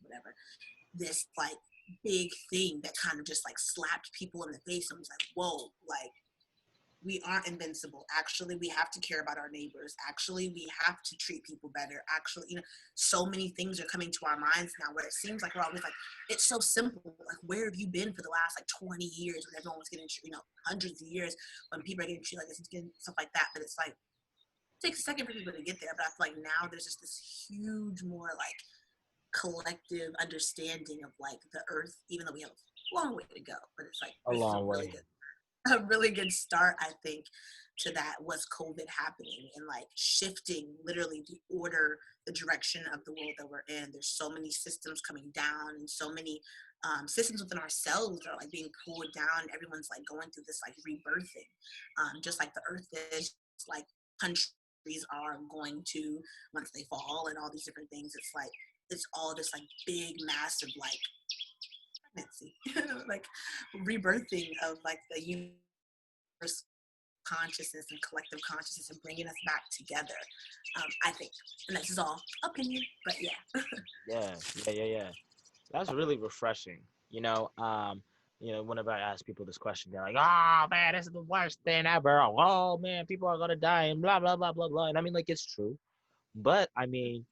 whatever, this like big thing that kind of just like slapped people in the face and was like, whoa, like we aren't invincible. Actually, we have to care about our neighbors. Actually, we have to treat people better. Actually, so many things are coming to our minds now where it seems like we're always like, it's so simple. Like, where have you been for the last like 20 years when everyone was getting, hundreds of years when people are getting treated like this and stuff like that. But it's like, it takes a second for people to get there. But I feel like now there's just this huge, more like collective understanding of like the earth, even though we have a long way to go. But it's like, A this is long way. a really good start, I think, to that was COVID happening and like shifting literally the order, the direction of the world that we're in. There's so many systems coming down and so many systems within ourselves are like being pulled down. Everyone's like going through this like rebirthing, just like the earth is, like countries are going to once they fall and all these different things. It's like, it's all just like big, massive, like pregnancy, like rebirthing of like the universe consciousness and collective consciousness and bringing us back together. I think, and this is all opinion, but yeah. Yeah. Yeah. Yeah. Yeah. That's really refreshing. Whenever I ask people this question, they're like, "Oh man, this is the worst thing ever. Oh man, people are gonna die and blah blah blah blah blah." And I mean, like, it's true, but I mean,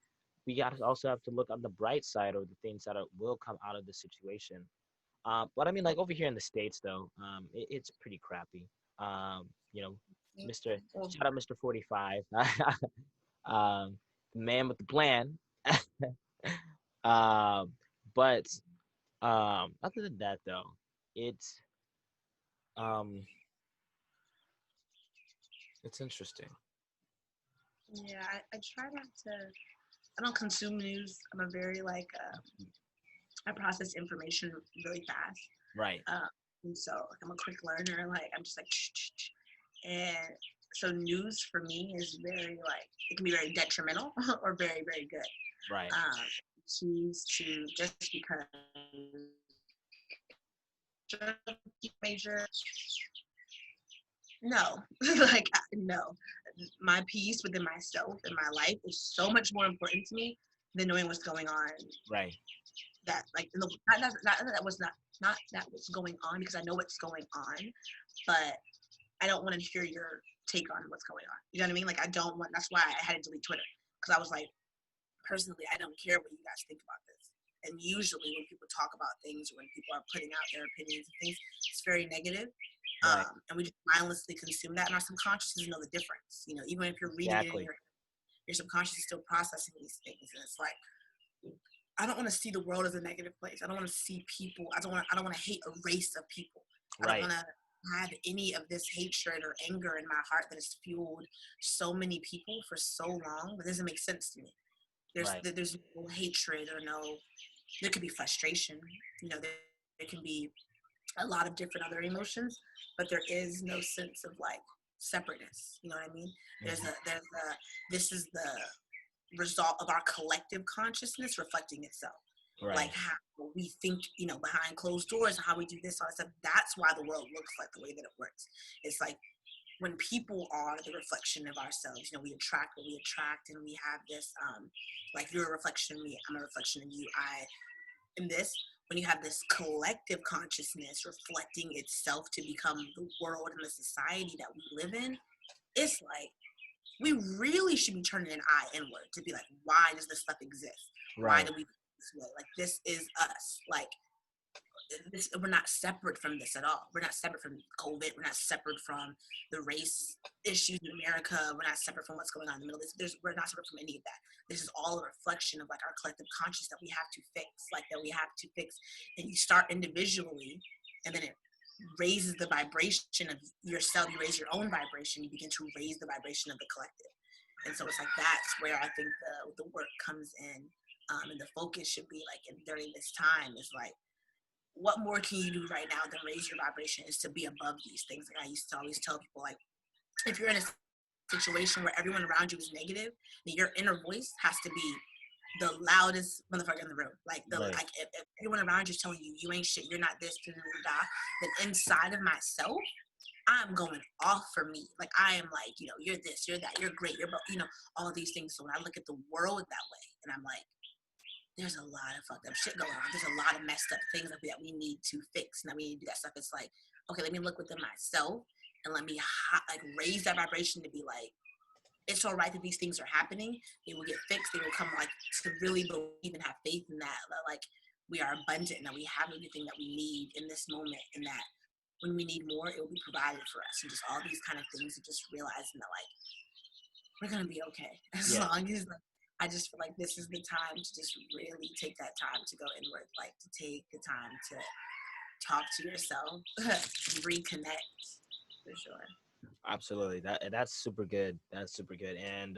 we got to also have to look on the bright side of the things that will come out of the situation. But I mean, like over here in the States, though, it's pretty crappy. Um, you know, Mr. Well, Shout out Mr. 45, the man with the plan. um, but other than that, though, it's um, it's interesting. yeah, I try not to. I don't consume news. I'm a very like I process information really fast, Right. and so like, I'm a quick learner. Like I'm just like, and so news for me is very like it can be very detrimental or very very good. Right. Choose to just because major. No, like no, my peace within myself and my life is so much more important to me than knowing what's going on. Right. That like not that was not that what's going on because I know what's going on, but I don't want to hear your take on what's going on. You know what I mean? Like I don't want. That's why I had to delete Twitter because I was like, personally, I don't care what you guys think about this. And usually, when people talk about things, or when people are putting out their opinions and things, it's very negative. Right. And we just mindlessly consume that, and our subconscious doesn't know the difference. Even if you're reading it in Exactly. your subconscious is still processing these things, and it's like I don't want to see the world as a negative place. I don't want to see people. I don't want to hate a race of people. I don't Right. want to have any of this hatred or anger in my heart that has fueled so many people for so long. But it doesn't make sense to me. Right. There's no hatred or no. There could be frustration. There can be a lot of different other emotions, but there is no sense of like separateness. You know what I mean? Mhm. This is the result of our collective consciousness reflecting itself. Right. Like how we think, behind closed doors, how we do this, all that stuff. That's why the world looks like the way that it works. It's like when people are the reflection of ourselves, we attract what we attract, and we have this, like you're a reflection of me, I'm a reflection of you, I am this. When you have this collective consciousness reflecting itself to become the world and the society that we live in, it's like we really should be turning an eye inward to be like, why does this stuff exist? Why Right. do we do this way? Like, this is us. Like, we're not separate from this at all. We're not separate from COVID. We're not separate from the race issues in America. We're not separate from what's going on in the Middle East. We're not separate from any of that. This is all a reflection of like our collective conscious that we have to fix, And you start individually, and then it raises the vibration of yourself. You raise your own vibration. You begin to raise the vibration of the collective. And so it's like that's where I think the work comes in, and the focus should be like, and during this time is like, what more can you do right now than raise your vibration, is to be above these things. Like I used to always tell people, like, if you're in a situation where everyone around you is negative, then your inner voice has to be the loudest motherfucker in the room. Like Right. like if everyone around you is telling you you ain't shit, you're not this, then inside of myself, I'm going off for me. Like I am like, you're this, you're that, you're great, all of these things. So when I look at the world that way, and I'm like, there's a lot of fucked up shit going on. There's a lot of messed up things that we need to fix, and that we need to do that stuff. It's like, okay, let me look within myself, and let me like raise that vibration to be like, it's all right that these things are happening. They will get fixed. They will come, like, to really believe and have faith in that like we are abundant and that we have everything that we need in this moment, and that when we need more, it will be provided for us, and just all these kind of things, and just realizing that like we're gonna be okay as long as like, I just feel like this is the time to just really take that time to go inward, like to take the time to talk to yourself, reconnect, for sure. Absolutely. That's super good. That's super good. And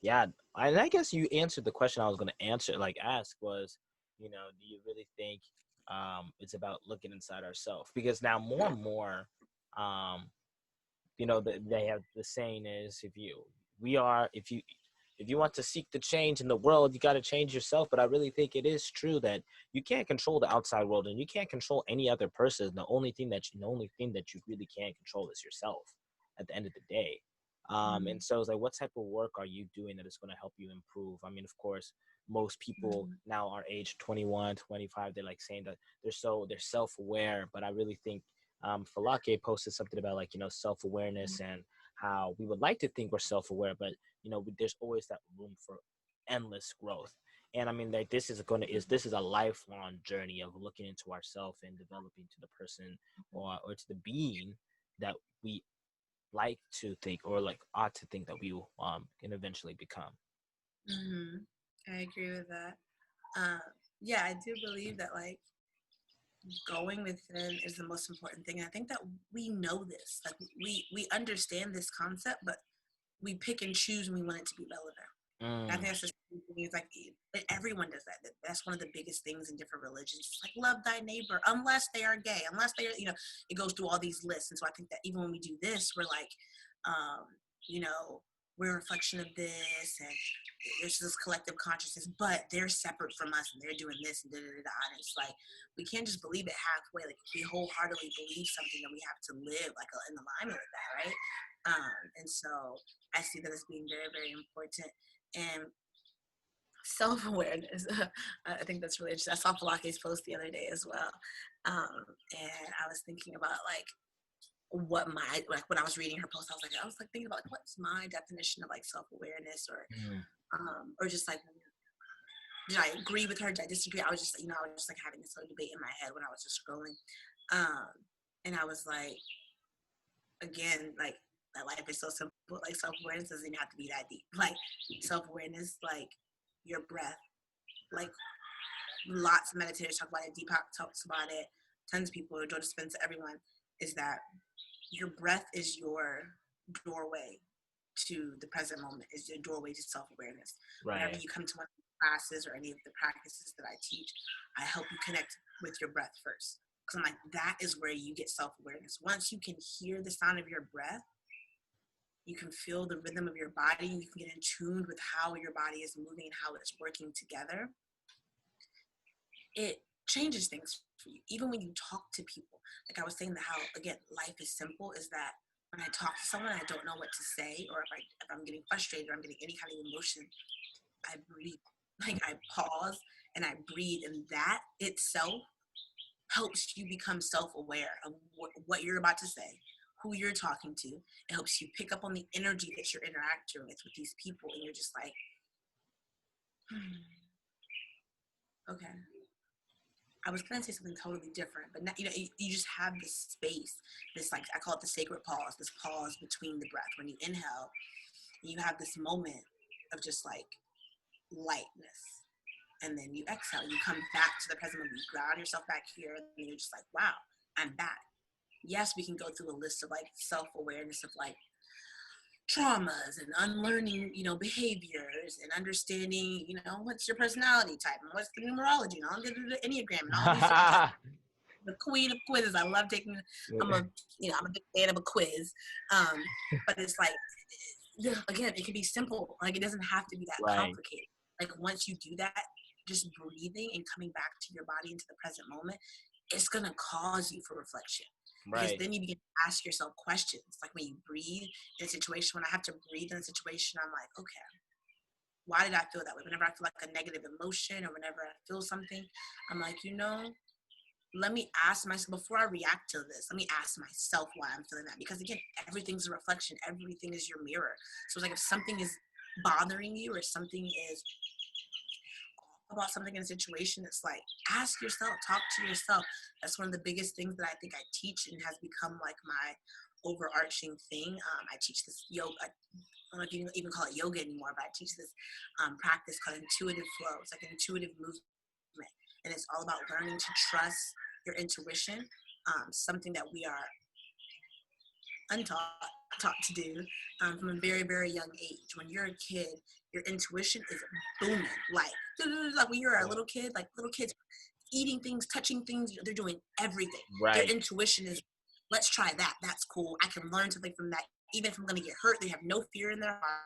yeah, I guess you answered the question I was going to answer, like ask was, do you really think it's about looking inside ourselves? Because now more and more, um, they have the saying is, if you want to seek the change in the world, you got to change yourself. But I really think it is true that you can't control the outside world, and you can't control any other person. The only thing that you really can't control is yourself at the end of the day. And so it's like, what type of work are you doing that is going to help you improve? I mean, of course, most people now are age 21, 25. They're like saying that they're self-aware, but I really think Falake posted something about like, self-awareness and how we would like to think we're self-aware, but there's always that room for endless growth. And I mean, like, this is a lifelong journey of looking into ourselves and developing to the person or to the being that we like to think, or like ought to think that we can eventually become. I agree with that. Yeah, I do believe that like going within is the most important thing. And I think that we know this, like we understand this concept, but we pick and choose when we want it to be relevant. I think that's just it's like everyone does that. That's one of the biggest things in different religions. It's like love thy neighbor, unless they are gay, unless they are, it goes through all these lists. And so I think that even when we do this, we're like, you know, we're a reflection of this, and there's this collective consciousness, but they're separate from us, and they're doing this, and And it's like we can't just believe it halfway. Like if we wholeheartedly believe something, then we have to live like in alignment with that, right? And so I see that as being very, very important. And self-awareness, I think that's really interesting. I saw Falake's post the other day as well, and I was thinking about like when I was reading her post, I was like thinking about like, what's my definition of like self-awareness, or just like, did I agree with her, did I disagree? I was just like having this little debate in my head when I was just scrolling, and I was like, again, like that life is so simple. Like self-awareness doesn't even have to be that deep. Like self-awareness, like your breath, like lots of meditators talk about it. Deepak talks about it. Tons of people, Joe Dispenza, everyone, is that your breath is your doorway to the present moment, is your doorway to self-awareness. Right. Whenever you come to one of the classes or any of the practices that I teach, I help you connect with your breath first. Because I'm like, that is where you get self-awareness. Once you can hear the sound of your breath, you can feel the rhythm of your body, you can get in tune with how your body is moving and how it's working together. It changes things for you. Even when you talk to people, like I was saying, how again life is simple, is that when I talk to someone, I don't know what to say, or if I'm getting frustrated or I'm getting any kind of emotion, I breathe. Like I pause and I breathe, and that itself helps you become self-aware of what you're about to say, who you're talking to. It helps you pick up on the energy that you're interacting with these people, and you're just like, okay. I was gonna say something totally different, but now, you just have this space, this like I call it the sacred pause, this pause between the breath. When you inhale, you have this moment of just like lightness, and then you exhale. You come back to the present moment. You ground yourself back here, and you're just like, wow, I'm back. Yes, we can go through a list of like self-awareness of like traumas and unlearning, behaviors and understanding, what's your personality type and what's the numerology and all the Enneagram and all these different types. The queen of quizzes. I love taking. I'm a big fan of a quiz, um, but it's like, again, it can be simple. Like it doesn't have to be that Right. complicated. Like once you do that, just breathing and coming back to your body into the present moment, it's gonna cause you for reflection. Because Right. then you begin to ask yourself questions. Like when you breathe in a situation, when I have to breathe in a situation, I'm like, okay, why did I feel that way? Whenever I feel like a negative emotion or whenever I feel something, I'm like, let me ask myself before I react to this. Let me ask myself why I'm feeling that. Because again, everything's a reflection. Everything is your mirror. So it's like if something is bothering you or something is about something in a situation, it's like ask yourself, talk to yourself. That's one of the biggest things that I think I teach and has become like my overarching thing. I teach this yoga. I don't know if you can even call it yoga anymore, but I teach this practice called intuitive flow. It's like an intuitive movement, and it's all about learning to trust your intuition. Something that we are untaught taught to do from a very very young age. When you're a kid, your intuition is booming, like when you're a little kid, like little kids eating things, touching things, they're doing everything. Their Right. intuition is, let's try that, that's cool, I can learn something from that. Even if I'm going to get hurt, they have no fear in their heart.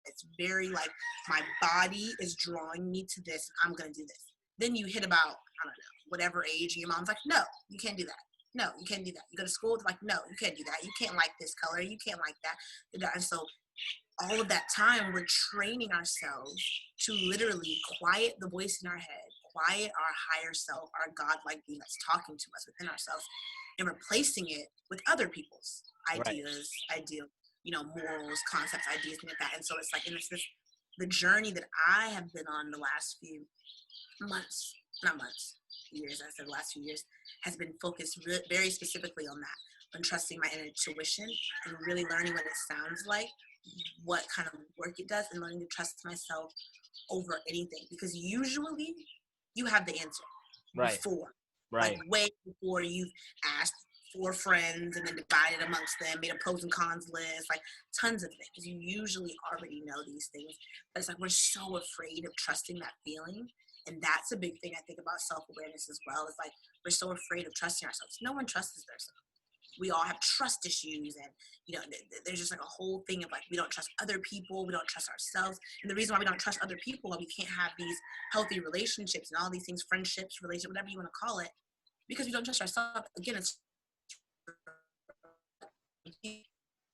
It's very like, my body is drawing me to this, I'm going to do this. Then you hit about, I don't know, whatever age, and your mom's like, no, you can't do that. No, you can't do that. You go to school, it's like, no, you can't do that. You can't like this color. You can't like that. And so all of that time, we're training ourselves to literally quiet the voice in our head, quiet our higher self, our godlike being that's talking to us within ourselves, and replacing it with other people's Right. ideas, morals, concepts, ideas, things like that. And so it's like, and it's this, the journey that I have been on the last few months, not months, years, I said the last few years, has been focused very specifically on that, on trusting my inner intuition and really learning what it sounds like, what kind of work it does, and learning to trust myself over anything. Because usually you have the answer Right. before, like Right. way before you've asked four friends and then divided amongst them, made a pros and cons list, like tons of things. You usually already know these things, but it's like we're so afraid of trusting that feeling. And that's a big thing I think about self-awareness as well. It's like we're so afraid of trusting ourselves. No one trusts themselves. We all have trust issues, and there's just like a whole thing of like we don't trust other people, we don't trust ourselves. And the reason why we don't trust other people, why we can't have these healthy relationships and all these things, friendships, relationship, whatever you want to call it, because we don't trust ourselves. Again, it's,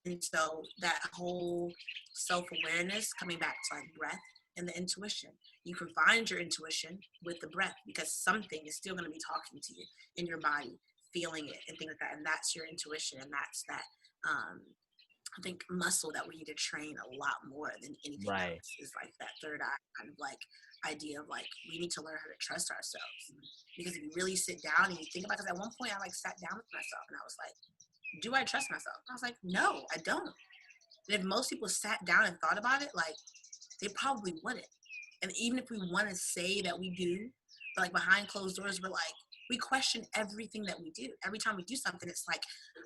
and so that whole self-awareness, coming back to like breath and the intuition, you can find your intuition with the breath, because something is still going to be talking to you in your body, feeling it and things like that. And that's your intuition, and that's that I think muscle that we need to train a lot more than anything Right. else, is like that third eye kind of like idea of like we need to learn how to trust ourselves. Because if you really sit down and you think about it, because at one point I like sat down with myself and I was like, do I trust myself? And I was like, no, I don't. And if most people sat down and thought about it, like they probably wouldn't. And even if we want to say that we do, but like behind closed doors, we're like, we question everything that we do. Every time we do something, it's like,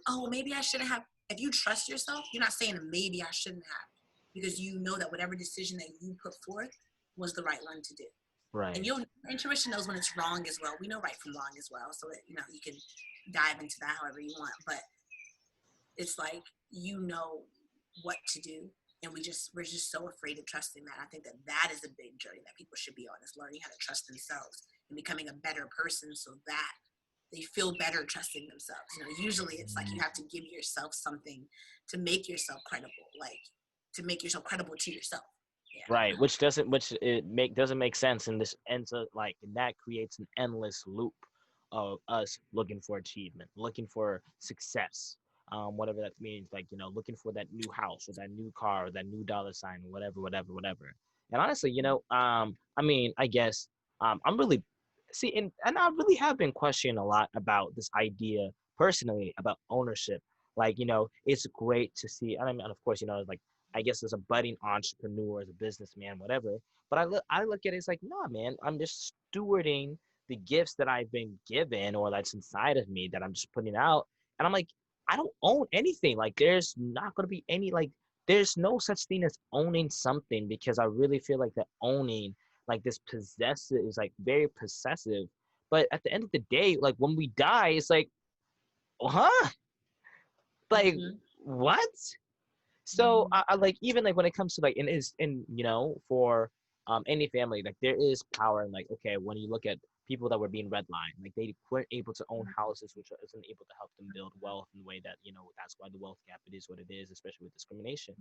oh, well, maybe I shouldn't have. If you trust yourself, you're not saying maybe I shouldn't have, because you know that whatever decision that you put forth was the right one to do. And Right. your intuition knows when it's wrong as well. We know right from wrong as well. So that, you can dive into that however you want. But it's like, what to do, and we're just so afraid of trusting that. I think that that is a big journey that people should be on, is learning how to trust themselves and becoming a better person, so that they feel better trusting themselves. Usually it's like you have to give yourself something to make yourself credible, like to make yourself credible to yourself. Yeah. Right. Which doesn't make sense, and this ends up like that creates an endless loop of us looking for achievement, looking for success, whatever that means. Like looking for that new house or that new car or that new dollar sign, whatever, whatever, whatever. And honestly, I mean, I guess I'm really See, and I really have been questioning a lot about this idea personally about ownership. Like, it's great to see. I mean, and of course, like I guess as a budding entrepreneur, as a businessman, whatever. But I look at it as like, nah, man, I'm just stewarding the gifts that I've been given or that's inside of me that I'm just putting out. And I'm like, I don't own anything. Like, there's not gonna be any like, there's no such thing as owning something because I really feel like that owning like this possessive is like very possessive. But at the end of the day, like when we die, it's like, huh? Like Mm-hmm. what? So Mm-hmm. I like even like when it comes to like for any family, like there is power in like okay, when you look at people that were being redlined, like they weren't able to own houses, which isn't able to help them build wealth in the way that that's why the wealth gap it is what it is, especially with discrimination.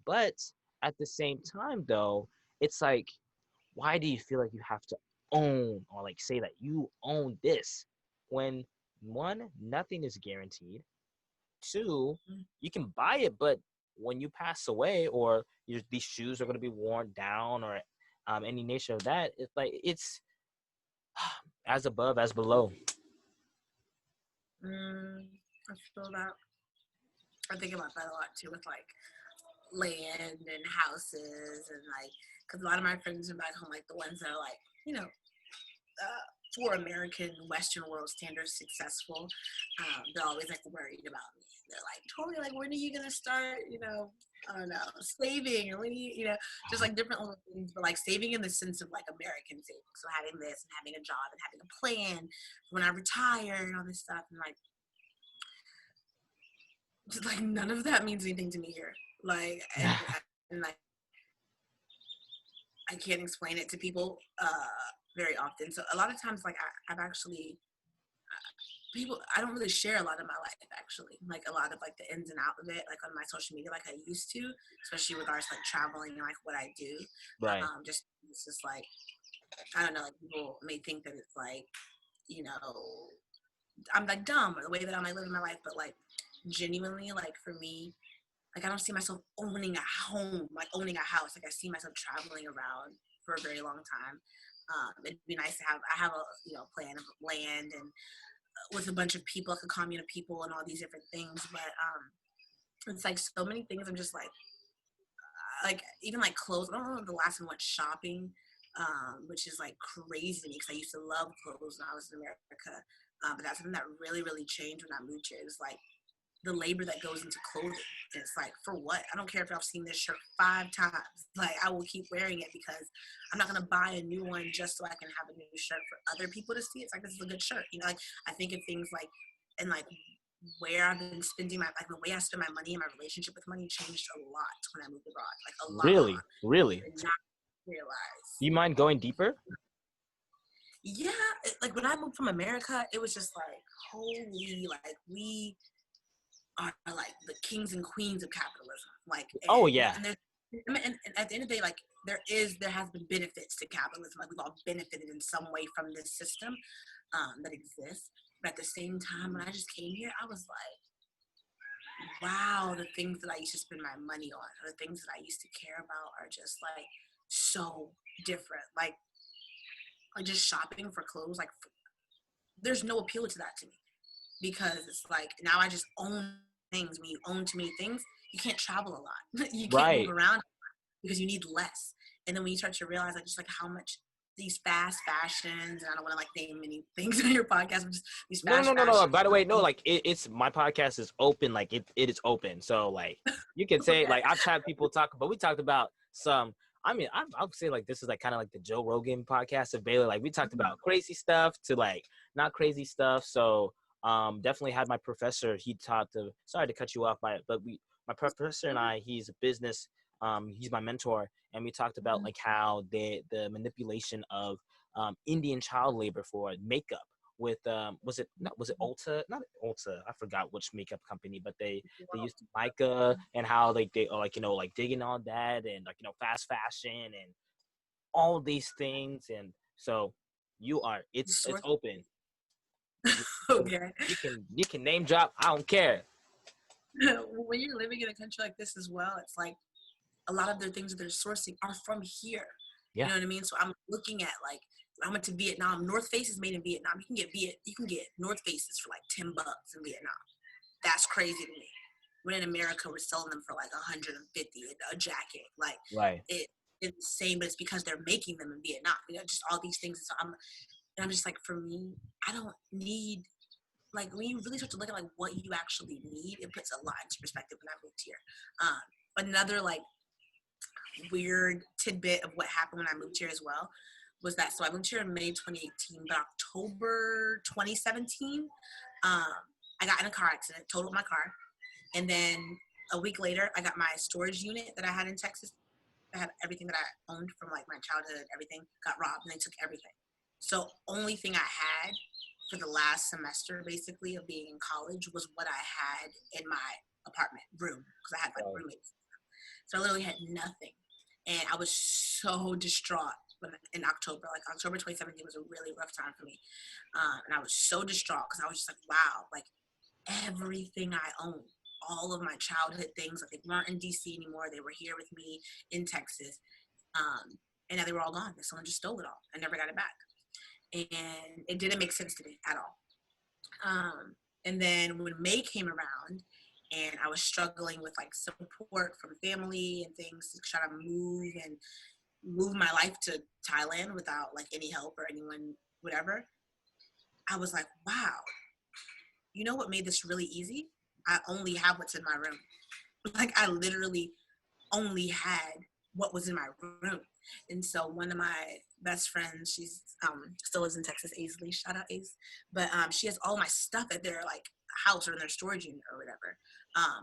But at the same time though, it's like why do you feel like you have to own or like say that you own this when one, nothing is guaranteed, two, you can buy it, but when you pass away or these shoes are going to be worn down or any nature of that, it's like it's as above as below. I feel that. I think about that a lot too with like land and houses and like because a lot of my friends are back home like the ones that are like for American Western world standards successful, they're always like worried about me. They're like, Tori, like when are you gonna start, I don't know, saving or when just like different little things, but like saving in the sense of like American saving. So having this and having a job and having a plan for when I retire and all this stuff and like none of that means anything to me here. Like and like I can't explain it to people very often. So a lot of times, like I've actually people I don't really share a lot of my life actually, like a lot of like the ins and out of it, like on my social media, like I used to, especially with regards to like traveling and like what I do. Right. Just it's just like I don't know, like people may think that it's like you know I'm like dumb or the way that I'm like living my life, but like genuinely, like for me, like I don't see myself owning a home, like owning a house. Like I see myself traveling around for a very long time. It'd be nice to have. I have a plan of land and with a bunch of people, like a commune of people, and all these different things. But it's like so many things. I'm just like even like clothes. I don't remember the last time I went shopping, which is like crazy to me because I used to love clothes when I was in America. But that's something that really, really changed when I moved here. It was like the labor that goes into clothing. And it's like, for what? I don't care if I've seen this shirt 5 times. Like, I will keep wearing it because I'm not going to buy a new one just so I can have a new shirt for other people to see. It's like, this is a good shirt. Like, I think of things like, and like, where I've been spending like, the way I spend my money and my relationship with money changed a lot when I moved abroad. Like, a lot. Really, really. And not realize. You mind going deeper? Yeah. Like, when I moved from America, it was just like, holy, like, we are like the kings and queens of capitalism. Like, Oh yeah. and there's, and at the end of the day, like there has been benefits to capitalism. Like we've all benefited in some way from this system that exists. But at the same time, when I just came here, I was like, wow, the things that I used to spend my money on, or the things that I used to care about, are just like so different. Like just shopping for clothes, like there's no appeal to that to me because it's like now I just own things. When you own too many things, you can't travel a lot. You can't move Right. around because you need less. And then when you start to realize like just like how much these fast fashions, and I don't want to like name many things on your podcast, but just these No, fast no, no, no, no. fashions. By the way, no, like it's my podcast is open, like it is open. So like you can say Okay. like I've had people talk, but we talked about some. I mean, I would say like this is like kind of like the Joe Rogan podcast of Baylor. Like we talked about crazy stuff to like not crazy stuff. So definitely had my professor. He taught the. Sorry to cut you off, but my professor and I. He's a business. He's my mentor, and we talked about like how the manipulation of Indian child labor for makeup with was it Ulta, not Ulta, I forgot which makeup company, but they used mica and how like they like like digging on that and like fast fashion and all these things. And so it's open. you, Okay. you can name drop, I don't care. When you're living in a country like this as well, it's like a lot of their things that they're sourcing are from here. You Yeah. know what I mean? So I'm looking at like I went to Vietnam. North Face is made in Vietnam. You can get North Faces for like $10 in Vietnam. That's crazy to me. When in America, we're selling them for like 150 a jacket. Like Right. it's insane, but it's because they're making them in Vietnam. Just all these things. So I'm just like, for me, I don't need, like, when you really start to look at like what you actually need, it puts a lot into perspective when I moved here. Another like weird tidbit of what happened when I moved here as well was that, so I moved here in May 2018, but October 2017, I got in a car accident, totaled my car. And then a week later, I got my storage unit that I had in Texas. I had everything that I owned from like my childhood, everything got robbed, and they took everything. So only thing I had for the last semester, basically, of being in college was what I had in my apartment room, because I had like roommates. So I literally had nothing. And I was so distraught in October. Like October 2017 was a really rough time for me. And I was so distraught because I was just like, wow, like everything I own, all of my childhood things, like they weren't in DC anymore. They were here with me in Texas. And now they were all gone. Someone just stole it all. I never got it back. And it didn't make sense to me at all. And then when May came around, and I was struggling with like support from family and things to try to move my life to Thailand without like any help or anyone, whatever, I was like, wow, you know what made this really easy? I only have what's in my room. Like I literally only had what was in my room. And so one of my best friends, she's still lives in Texas, Aisley, shout out Ace, but she has all my stuff at their like house or in their storage unit or whatever.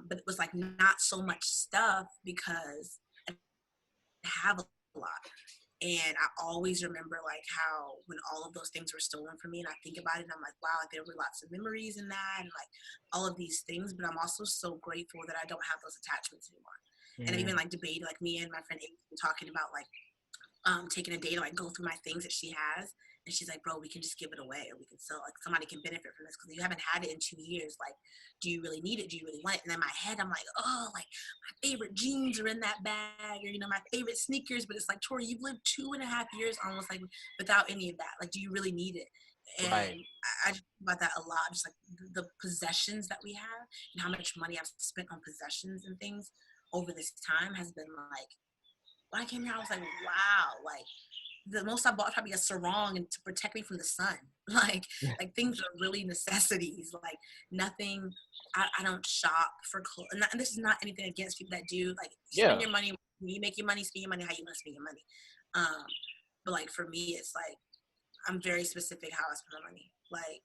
But it was like not so much stuff because I have a lot. And I always remember like how when all of those things were stolen from me, and I think about it and I'm like, wow, like there were lots of memories in that and like all of these things, but I'm also so grateful that I don't have those attachments anymore. And I've even like debated, like me and my friend Amy were talking about like taking a day to like go through my things that she has, and she's like, bro, we can just give it away, or we can sell, like somebody can benefit from this because you haven't had it in 2 years. Like, do you really need it? Do you really want it? And in my head I'm like, oh, like my favorite jeans are in that bag, or my favorite sneakers. But it's like, Tori, you've lived 2.5 years almost like without any of that. Like, do you really need it? And Right. I just think about that a lot, just like the possessions that we have and how much money I've spent on possessions and things over this time has been like, when I came here, I was like, wow, like the most I bought probably a sarong and to protect me from the sun. Like things are really necessities. Like nothing. I don't shop for clothes, and this is not anything against people that do. Like spend Yeah. your money. You make your money. Spend your money how you want to spend your money. But like for me, it's like I'm very specific how I spend my money. Like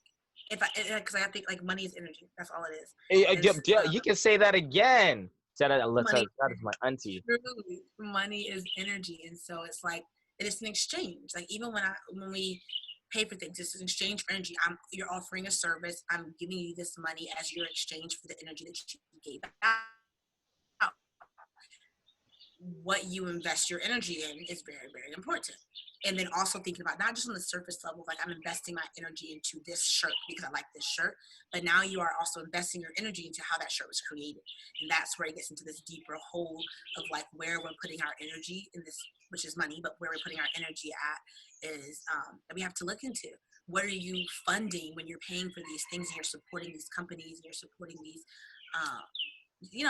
if because I think like money is energy. That's all it is. And You can say that again. money That is my auntie. truly, money is energy, and so it's like it is an exchange. Like even when we pay for things, it's an exchange for energy. You're offering a service. I'm giving you this money as your exchange for the energy that you gave out. What you invest your energy in is very, very important. And then also thinking about not just on the surface level, like I'm investing my energy into this shirt because I like this shirt, but now you are also investing your energy into how that shirt was created. And that's where it gets into this deeper hole of like where we're putting our energy in this, which is money, but where we're putting our energy at is that we have to look into. What are you funding when you're paying for these things and you're supporting these companies and you're supporting these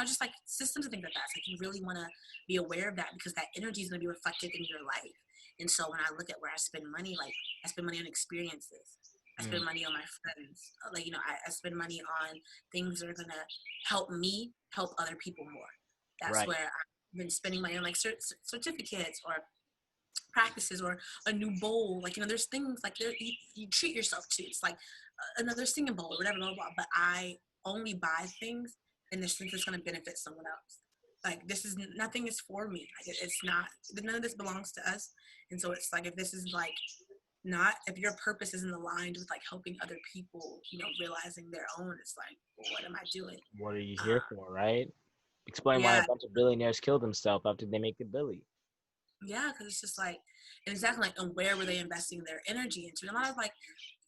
just like systems and things like that. It's like you really want to be aware of that because that energy is going to be reflected in your life. And so when I look at where I spend money, like I spend money on experiences. I spend money on my friends. Like, I spend money on things that are going to help me help other people more. That's Right. where I've been spending money on like certificates or practices or a new bowl. Like, there's things like you treat yourself to. It's like another singing bowl or whatever, blah, blah, blah. But I only buy things in the sense it's going to benefit someone else. Like nothing is for me. Like it's not, none of this belongs to us. And so it's like, if this is like if your purpose isn't aligned with like helping other people, realizing their own, it's like, well, what am I doing? What are you here for, right? Explain why a Yeah, bunch of billionaires killed themselves after they make the billy. Yeah, because it's just like, and exactly like, and where were they investing their energy into? And a lot of like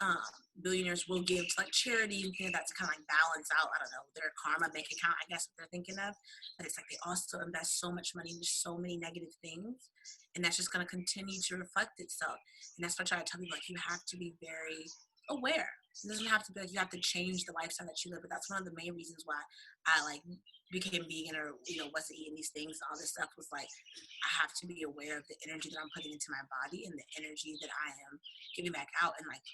um, billionaires will give to like charity and things like that to kind of like balance out, I don't know, their karma bank account, I guess what they're thinking of. But it's like they also invest so much money into so many negative things. And that's just going to continue to reflect itself. And that's what I try to tell people, like, you have to be very aware. It doesn't have to be like you have to change the lifestyle that you live, but that's one of the main reasons why I like became vegan or, wasn't eating these things. All this stuff was like, I have to be aware of the energy that I'm putting into my body and the energy that I am giving back out. And like,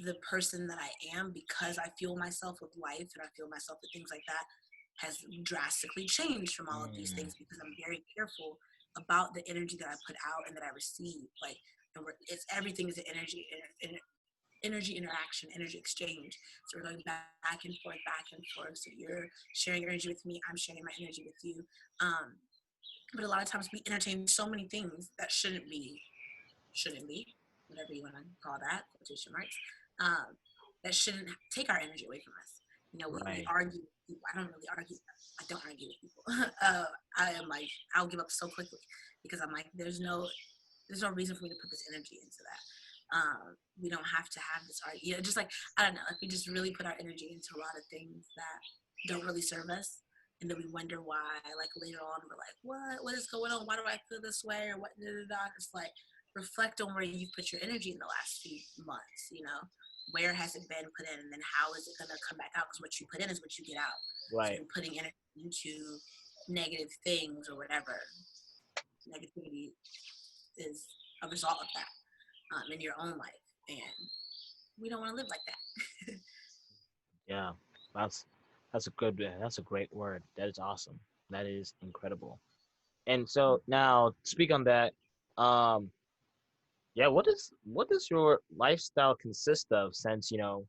the person that I am, because I fuel myself with life and I fuel myself with things like that, has drastically changed from all of these Mm, things because I'm very careful about the energy that I put out and that I receive. Like, and it's everything is an energy interaction, energy exchange. So we're going back and forth, back and forth. So you're sharing your energy with me, I'm sharing my energy with you. Um, but a lot of times we entertain so many things that shouldn't be, whatever you want to call that, quotation marks, um, that shouldn't take our energy away from us. We right, argue with people. I don't really argue. I don't argue with people. I am like, I'll give up so quickly because I'm like, there's no reason for me to put this energy into that. We don't have to have this art. Just like, I don't know, like we just really put our energy into a lot of things that don't really serve us. And then we wonder why, like later on, we're like, what is going on? Why do I feel this way? Or what? It's like, reflect on where you've put your energy in the last few months, where has it been put in? And then how is it going to come back out? Because what you put in is what you get out. So right. you're putting energy into negative things or whatever. Negativity is a result of that in your own life. And we don't want to live like that. Yeah, that's that's a great word. That is awesome. That is incredible. And so now, speak on that. Um, yeah, what does your lifestyle consist of? Since you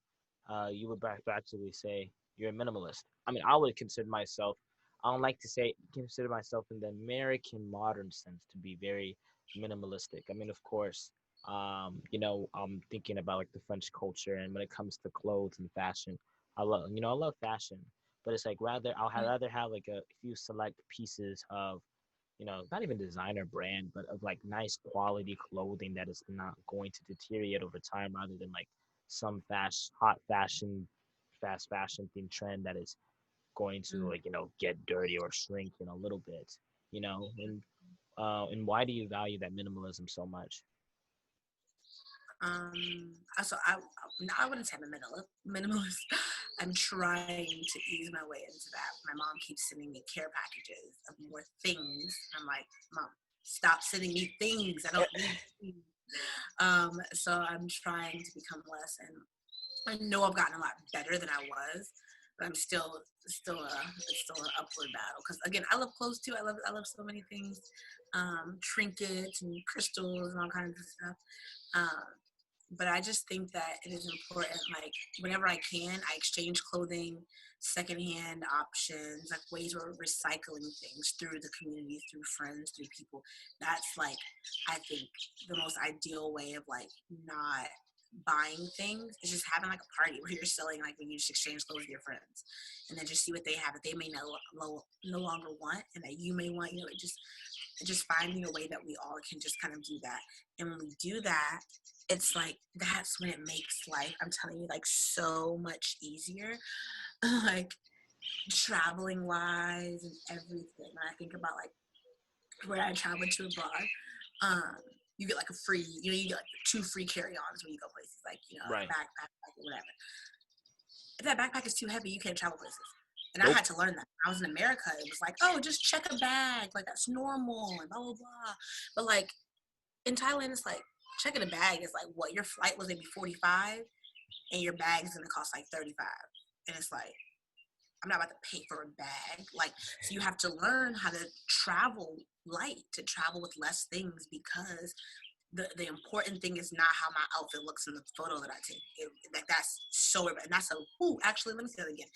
would practically say you're a minimalist. I mean, I would consider myself. I don't like to say consider myself in the American modern sense to be very minimalistic. I mean, of course, I'm thinking about like the French culture, and when it comes to clothes and fashion, I love fashion, but it's like rather have like a few select pieces of not even designer brand, but of like nice quality clothing that is not going to deteriorate over time rather than like some hot fashion, fast fashion thing trend that is going to like, get dirty or shrink in a little bit, and why do you value that minimalism so much? So I wouldn't say I'm a minimalist. I'm trying to ease my way into that. My mom keeps sending me care packages of more things. I'm like, Mom, stop sending me things. I don't need things. So I'm trying to become less, and I know I've gotten a lot better than I was, but I'm still it's still an upward battle. Because again, I love clothes too. I love so many things, trinkets and crystals and all kinds of stuff. Um, but I just think that it is important. Like whenever I can, I exchange clothing, secondhand options, like ways where we're recycling things through the community, through friends, through people. That's like I think the most ideal way of like not buying things is just having like a party where you're selling like when you just exchange clothes with your friends and then just see what they have that they may no longer want and that you may want. Just finding a way that we all can just kind of do that. And when we do that, it's like that's when it makes life, I'm telling you, like so much easier. Like traveling wise and everything. When I think about like where I traveled to abroad, um, you get like you get like 2 free carry-ons when you go places, like like a Right. backpack, like whatever. If that backpack is too heavy, you can't travel places. And I Nope. had to learn that. I was in America. It was like, oh, just check a bag, like that's normal, and blah blah blah. But like in Thailand, it's like checking a bag is like what your flight was maybe 45, and your bag's gonna cost like 35, and it's like I'm not about to pay for a bag. Like, so you have to learn how to travel light, to travel with less things because the important thing is not how my outfit looks in the photo that I take. Like that's so, and that's actually, let me say that again.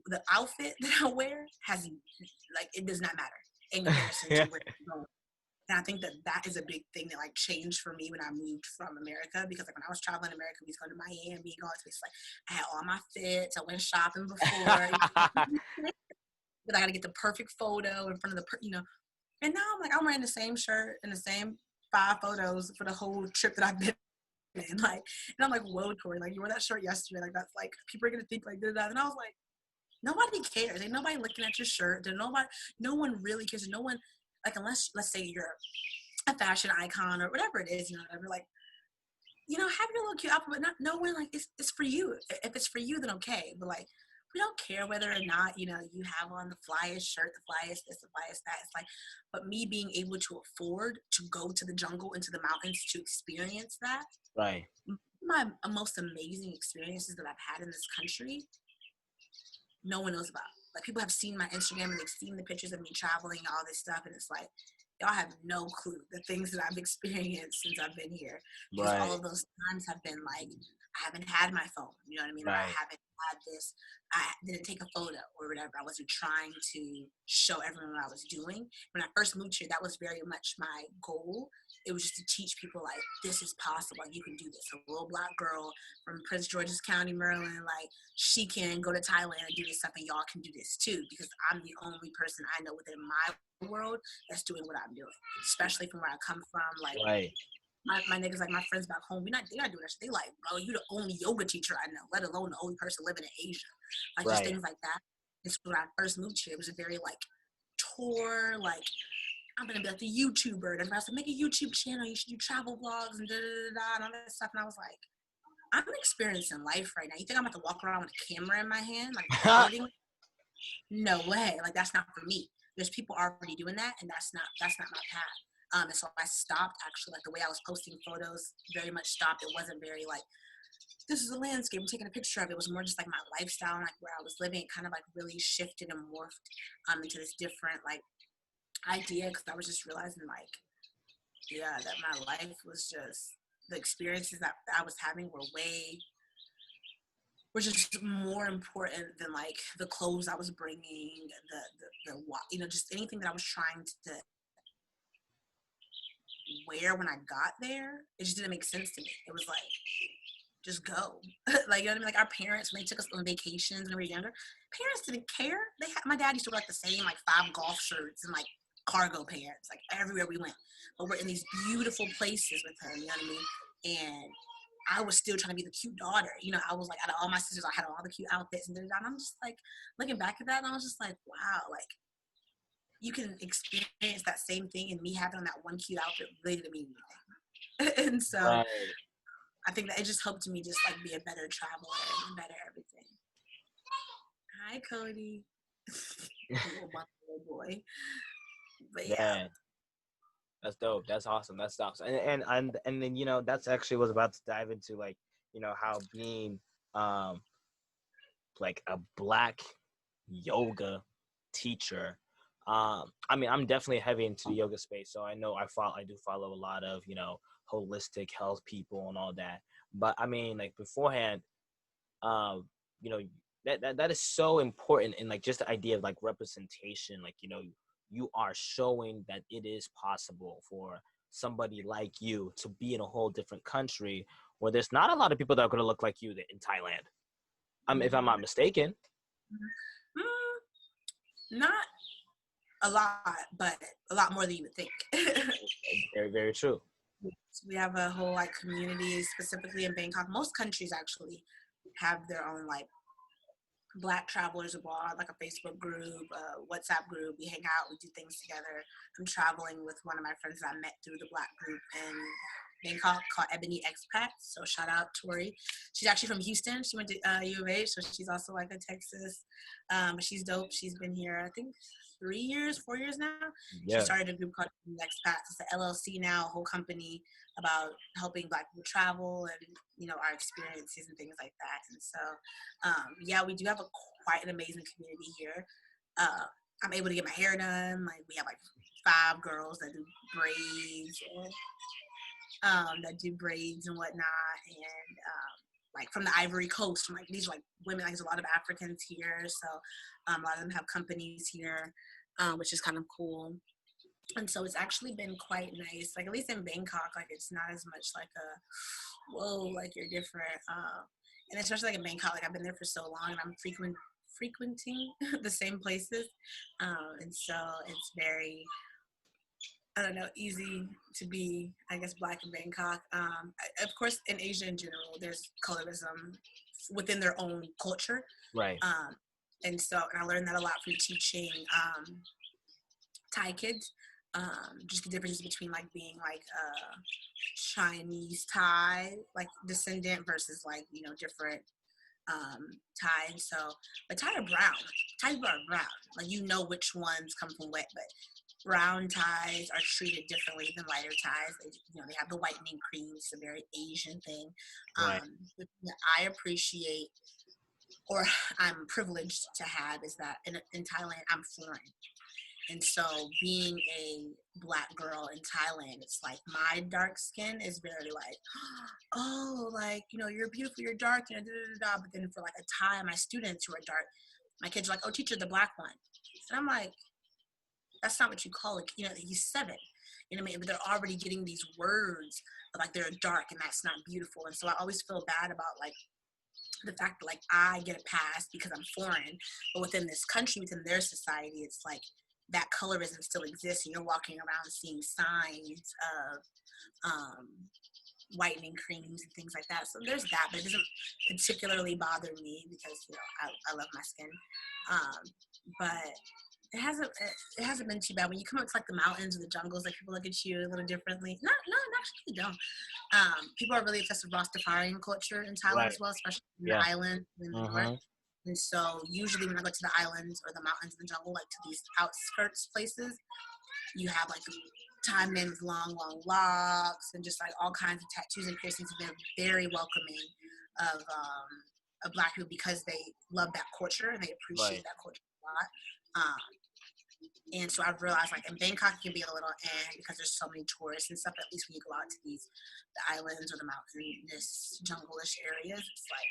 The outfit that I wear has, like, it does not matter in comparison to Yeah. where I'm going. And I think that that is a big thing that like changed for me when I moved from America, because like when I was traveling in America, we was going to Miami, going to places, like I had all my fits. I went shopping before, but I got to get the perfect photo in front of the. And now I'm wearing the same shirt and the same 5 photos for the whole trip that I've been in. Like, and I'm like, whoa, Tori, like you wore that shirt yesterday. Like that's like people are gonna think like that. And I was like, nobody cares. Ain't nobody looking at your shirt. No one really cares. No one, like, unless let's say you're a fashion icon or whatever it is, whatever. Like, have your little cute outfit, but no one, like, it's for you. If it's for you, then okay. But like, we don't care whether or not you have on the flyest shirt, the flyest this, the flyest that. It's like, but me being able to afford to go to the jungle, into the mountains to experience that. Right. My most amazing experiences that I've had in this country, no one knows about. Like, people have seen my Instagram and they've seen the pictures of me traveling and all this stuff, and it's like, y'all have no clue the things that I've experienced since I've been here, because Right. all of those times have been like, I haven't had my phone, you know what I mean, or I Right. haven't had this, I didn't take a photo or whatever. I wasn't trying to show everyone what I was doing. When I first moved here, that was very much my goal. It was just to teach people, like, this is possible, like, you can do this. A little black girl from Prince George's County, Maryland, like, she can go to Thailand and do this stuff, and y'all can do this too, because I'm the only person I know within my world that's doing what I'm doing, especially from where I come from. Like, Right. my niggas, like my friends back home, they're not doing that shit. They like, bro, you the only yoga teacher I know, let alone the only person living in Asia. Like, just Right. things like that. It's when I first moved here, it was a very like tour, like, I'm gonna be like the YouTuber. And I was like, make a YouTube channel, you should do travel vlogs and and all that stuff. And I was like, I'm experiencing life right now. You think I'm about to walk around with a camera in my hand, like recording? No way. Like, that's not for me. There's people already doing that, and that's not my path. And so I stopped, actually. Like, the way I was posting photos very much stopped. It wasn't very like, this is a landscape, I'm taking a picture of it. It was more just like my lifestyle and like where I was living. It kind of like really shifted and morphed into this different like idea, because I was just realizing, like, yeah, that my life was just, the experiences that I was having were just more important than like the clothes I was bringing, just anything that I was trying to wear when I got there. It just didn't make sense to me. It was like, just go. Like, you know what I mean? Like, our parents, when they took us on vacations when we were younger, parents didn't care. My dad used to wear like the same like 5 golf shirts and like cargo pants, like everywhere we went. But we're in these beautiful places with him, you know what I mean? And I was still trying to be the cute daughter. I was like, out of all my sisters, I had all the cute outfits and I'm just like, looking back at that, and I was just like, wow, like, you can experience that same thing, and me having on that one cute outfit really didn't mean anything. And so Right. I think that it just helped me just like be a better traveler and better everything. Hi, Cody. Little boy. But yeah. Man, that's dope. That's awesome. That's awesome. And then that's actually was about to dive into, like, how being um like a black yoga teacher. I mean, I'm definitely heavy into the yoga space, so I know I do follow a lot of holistic health people and all that. But I mean, like, beforehand, um, you know, that is so important in, like, just the idea of like representation. Like, you are showing that it is possible for somebody like you to be in a whole different country where there's not a lot of people that are going to look like you in Thailand. If I'm not mistaken. Not a lot, but a lot more than you would think. Very, very true. We have a whole like community, specifically in Bangkok. Most countries actually have their own like Black travelers abroad, like a Facebook group, a WhatsApp group. We hang out, we do things together. I'm traveling with one of my friends that I met through the Black group in Bangkok called Ebony Expats. So shout out Tori. She's actually from Houston. She went to U of H, so she's also like a Texas. But she's dope. She's been here, I think, 4 years now. She Yeah. started a group called Expats. It's an LLC now, a whole company about helping Black people travel and our experiences and things like that. And so yeah, we do have quite an amazing community here. I'm able to get my hair done. Like, we have like 5 girls that do braids and whatnot, and like from the Ivory Coast, from like these like women. Like, there's a lot of Africans here, so a lot of them have companies here, which is kind of cool. And so it's actually been quite nice. Like, at least in Bangkok, like, it's not as much like a whoa, like, you're different. And especially like in Bangkok, like, I've been there for so long, and I'm frequenting the same places, and so it's very I don't know, easy to be, I guess, Black in Bangkok. Of course, in Asia in general, there's colorism within their own culture. Right. Um, and I learned that a lot from teaching Thai kids. Just the difference between like being like Chinese Thai, like descendant versus like, different Thai. So, but Thai are brown. Thai people are brown. Like, which ones come from what, but brown ties are treated differently than lighter ties. They have the whitening cream. It's a very Asian thing. Right. That I appreciate, or I'm privileged to have, is that in Thailand, I'm foreign. And so being a Black girl in Thailand, it's like my dark skin is very like, oh, like, you're beautiful, you're dark, da, da, da, da. But then for like a Thai, my students who are dark, my kids are like, oh, teacher, the Black one. And I'm like, that's not what you call it. He's 7. You know what I mean? But they're already getting these words of like they're dark and that's not beautiful. And so I always feel bad about like the fact that like I get a pass because I'm foreign, but within this country, within their society, it's like that colorism still exists, and you're walking around seeing signs of whitening creams and things like that. So there's that, but it doesn't particularly bother me because I love my skin. But it hasn't been too bad. When you come up to like the mountains or the jungles, like people look at you a little differently. Not actually don't. People are really obsessed with Rastafarian culture in Thailand Right. as well, especially in Yeah. the island in the north. Mm-hmm. And so usually when I go to the islands or the mountains in the jungle, like to these outskirts places, you have like Thai men with long, long locks and just like all kinds of tattoos and piercings, and they're very welcoming of Black people because they love that culture and they appreciate Right. that culture a lot. And so I've realized like in Bangkok it can be a little because there's so many tourists and stuff. At least when you go out to the islands or the mountainous jungle-ish areas, it's like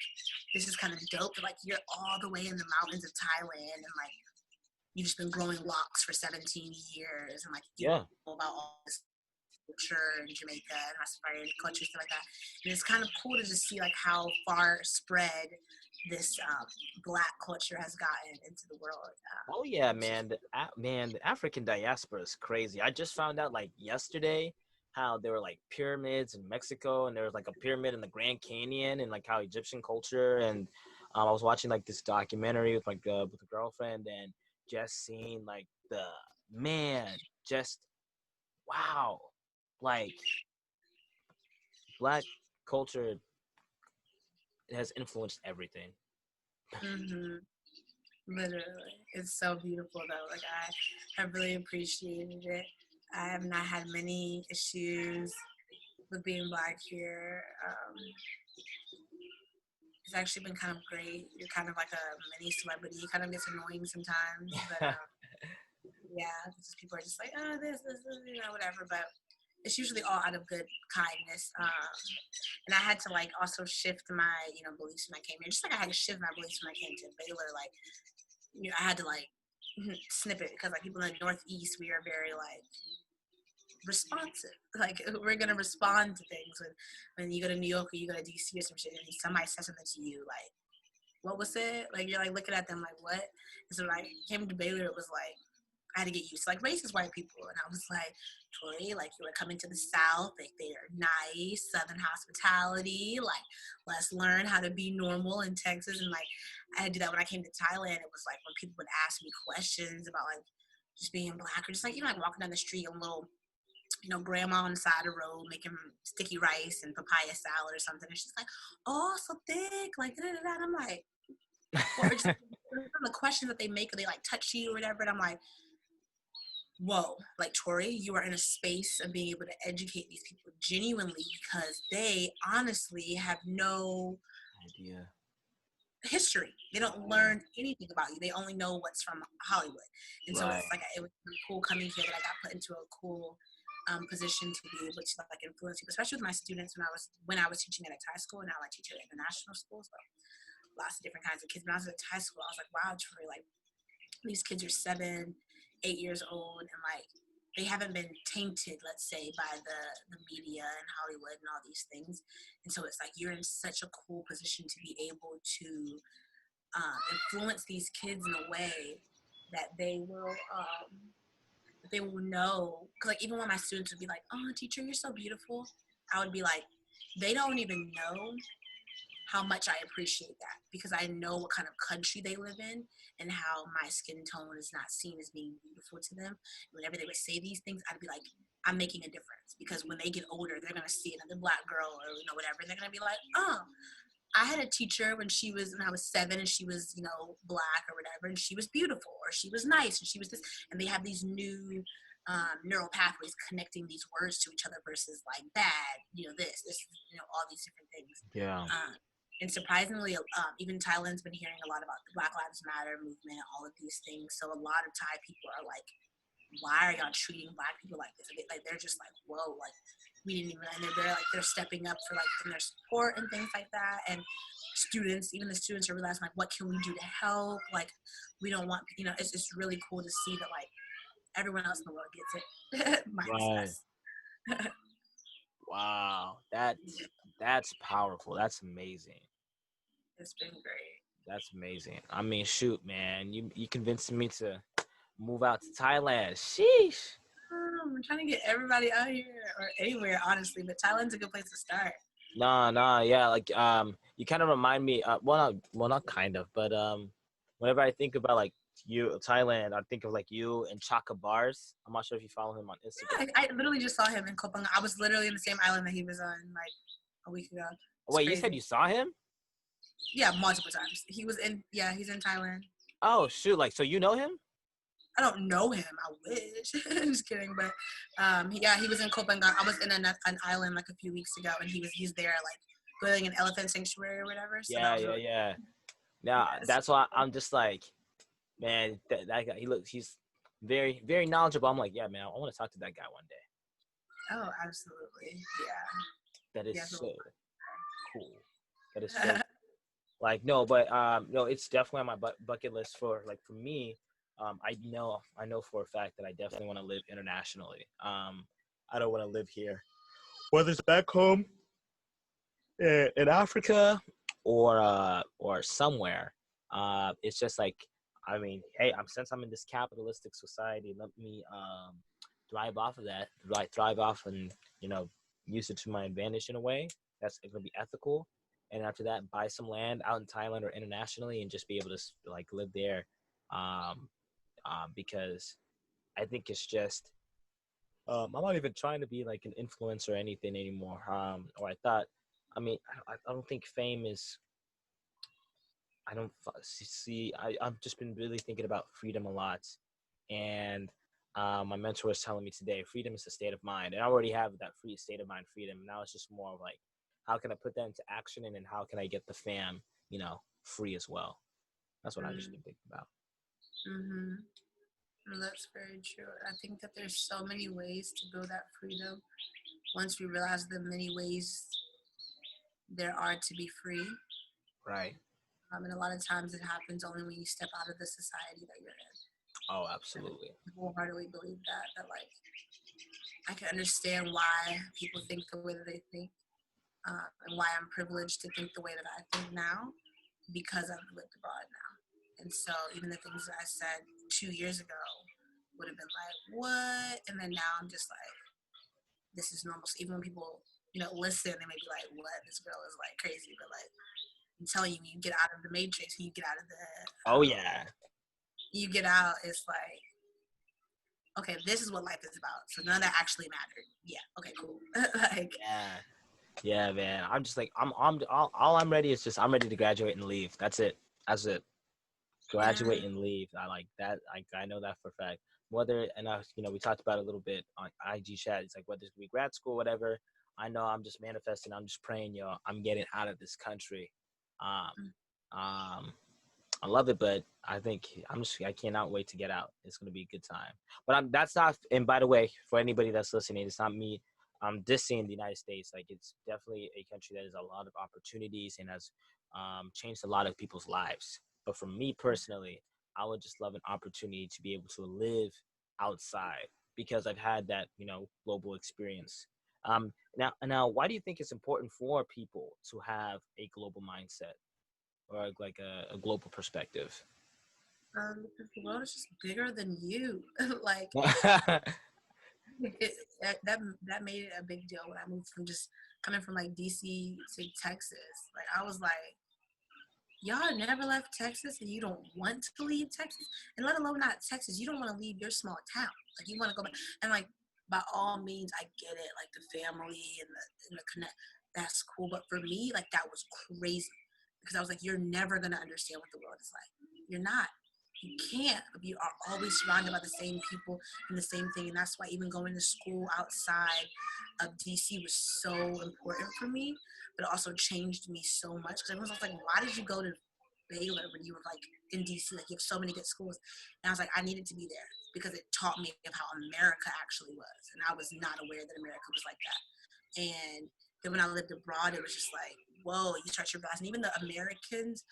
this is kind of dope. But like you're all the way in the mountains of Thailand and like you've just been growing locks for 17 years and like you Yeah. know about all this culture in Jamaica and Rastafarian culture, stuff like that. And it's kind of cool to just see like how far spread this Black culture has gotten into the world. Oh yeah, man. The African diaspora is crazy. I just found out like yesterday how there were like pyramids in Mexico, and there was like a pyramid in the Grand Canyon, and like how Egyptian culture. And I was watching like this documentary with with a girlfriend, and just seeing like the man, just wow, like Black culture has influenced everything. Mm-hmm. Literally, it's so beautiful though. Like I have really appreciated it. I have not had many issues with being Black here. It's actually been kind of great. You're kind of like a mini celebrity. It kind of gets annoying sometimes, but yeah, because people are just like, oh, this, whatever. But it's usually all out of good kindness. And I had to like also shift my, beliefs when I came here. Just like I had to shift my beliefs when I came to Baylor. Like, I had to like snip it because like people in the Northeast, we are very like responsive. Like we're gonna respond to things when you go to New York or you go to DC or some shit, and somebody says something to you like, "What was it?" Like you're like looking at them like, "What?" And so like came to Baylor, it was like I had to get used to like racist white people, and I was like, Tori, like you were coming to the South, like they are nice, Southern hospitality, like let's learn how to be normal in Texas, and like I had to do that when I came to Thailand. It was like when people would ask me questions about like just being Black or just like like walking down the street and little grandma on the side of the road making sticky rice and papaya salad or something. And she's like, oh, so thick, like, da, da, da. And I'm like, or just the questions that they make, or they like touch you or whatever. And I'm like, whoa, like, Tori, you are in a space of being able to educate these people genuinely because they honestly have no Idea. history. They don't learn anything about you. They only know what's from Hollywood. And so Right. it's like it was really cool coming here that I got put into a cool position to be able to like influence people, especially with my students when I was teaching at a Thai school, and now I teach at international schools, so lots of different kinds of kids. When I was at Thai school, I was like, wow, Troy, like these kids are 7, 8 years old, and like they haven't been tainted, let's say, by the media and Hollywood and all these things. And so it's like you're in such a cool position to be able to influence these kids in a way that they will they will know. Cause like even when my students would be like, "Oh, teacher, you're so beautiful," I would be like, they don't even know how much I appreciate that because I know what kind of country they live in and how my skin tone is not seen as being beautiful to them. Whenever they would say these things, I'd be like, I'm making a difference because when they get older, they're gonna see another black girl or whatever, and they're gonna be like, oh, I had a teacher when I was 7 and she was black or whatever, and she was beautiful or she was nice and she was this, and they have these new neural pathways connecting these words to each other versus like bad, this, all these different things. Yeah. And surprisingly, even Thailand's been hearing a lot about the Black Lives Matter movement, all of these things. So a lot of Thai people are like, why are y'all treating black people like this? Like they're just like, whoa, like we didn't even, and they're stepping up for like in their support and things like that. And even the students are realizing like, what can we do to help? Like we don't want, it's just really cool to see that like everyone else in the world gets it, minus Right. us. Wow. That's powerful. That's amazing. It's been great. That's amazing. I mean, shoot, man, you convinced me to move out to Thailand. Sheesh. I'm trying to get everybody out here or anywhere, honestly, but Thailand's a good place to start. Nah, yeah, like you kind of remind me. Not kind of, but whenever I think about like you, Thailand, I think of like you and Chaka Bars. I'm not sure if you follow him on Instagram. Yeah, I literally just saw him in Koh Phangan. I was literally in the same island that he was on like a week ago. It's Wait, you crazy. said you saw him? Yeah, multiple times. He's in Thailand. Oh shoot, like so you know him? I don't know him. I wish. I'm just kidding, but he was in Koh Phangan. I was in an island like a few weeks ago, and he's there like building an elephant sanctuary or whatever. So that was really Yeah. Now yes. that's why I'm just like, man, that guy. He's very, very knowledgeable. I'm like, yeah, man, I want to talk to that guy one day. Oh, absolutely. Yeah. That is Yeah. so cool. That is so like no, but no, it's definitely on my bucket list for like for me. I know for a fact that I definitely want to live internationally. I don't want to live here, whether it's back home in Africa or somewhere. It's just like I mean, hey, since I'm in this capitalistic society, let me thrive off of that, thrive off and use it to my advantage in a way that's gonna be ethical. And after that, buy some land out in Thailand or internationally, and just be able to like live there, um, because I think it's just I'm not even trying to be like an influencer or anything anymore. Or I thought, I mean, I don't think fame is. I don't see. I've just been really thinking about freedom a lot, and my mentor was telling me today, freedom is a state of mind, and I already have that free state of mind, freedom. Now it's just more of like, how can I put that into action, and then how can I get the fam, free as well. That's what I've just been thinking about. Mm-hmm. Well, that's very true. I think that there's so many ways to build that freedom. Once we realize the many ways there are to be free, Right. and a lot of times it happens only when you step out of the society that you're in. Oh, absolutely. I wholeheartedly believe that like I can understand why people think the way that they think, and why I'm privileged to think the way that I think now because I've lived abroad now. And so even the things that I said 2 years ago would have been like, what? And then now I'm just like, this is normal. So even when people, listen, they may be like, what? This girl is like crazy. But like, I'm telling you, when you get out of the matrix, when you get out of the, Oh yeah. you get out, it's like, okay, this is what life is about. So none of that actually mattered. Yeah. Okay, cool. Like, Yeah, man. I'm just like I'm all I'm ready is just I'm ready to graduate and leave. That's it. Graduate and leave. I like that. I know that for a fact. Whether and I, we talked about it a little bit on IG chat. It's like whether it's be grad school, whatever. I know I'm just manifesting. I'm just praying, I'm getting out of this country. Um, um, I love it, but I think I cannot wait to get out. It's gonna be a good time. But that's not. And by the way, for anybody that's listening, it's not me. I'm dissing the United States. Like it's definitely a country that has a lot of opportunities and has changed a lot of people's lives. But for me personally, I would just love an opportunity to be able to live outside because I've had that global experience. Now, why do you think it's important for people to have a global mindset? Or like a global perspective? The world is just bigger than you. Like that made it a big deal when I moved from just coming from like DC to Texas. Like I was like, y'all never left Texas and you don't want to leave Texas, and let alone not Texas, you don't want to leave your small town. Like you want to go back, and like by all means, I get it. Like the family and the connect, that's cool. But for me, like that was crazy because I was like, you're never gonna understand what the world is like. You're not. You can't. You are always surrounded by the same people and the same thing, and that's why even going to school outside of DC was so important for me, but it also changed me so much because everyone was like, "Why did you go to Baylor when you were like in DC? Like you have so many good schools." And I was like, I needed to be there because it taught me of how America actually was, and I was not aware that America was like that. And then when I lived abroad, it was just like, whoa, you start your realize, and even the Americans,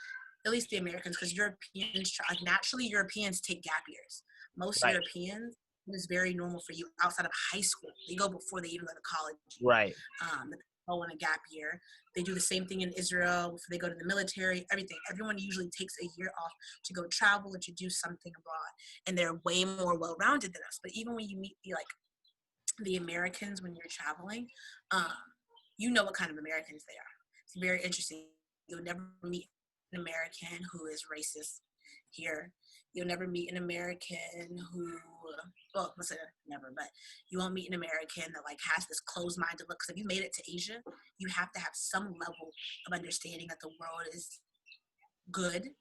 at least the Americans, because Europeans try, like naturally Europeans take gap years. Most Right. Europeans, it is very normal for you outside of high school. They go before they even go to college. Right. They go in a gap year. They do the same thing in Israel before they go to the military. Everything. Everyone usually takes a year off to go travel or to do something abroad, and they're way more well-rounded than us. But even when you meet the Americans when you're traveling, um, you know what kind of Americans they are. It's very interesting. You'll never meet an American who is racist here. You'll never meet an American who, well, let's say never, but you won't meet an American that like has this closed-minded look. Because if you made it to Asia, you have to have some level of understanding that the world is good.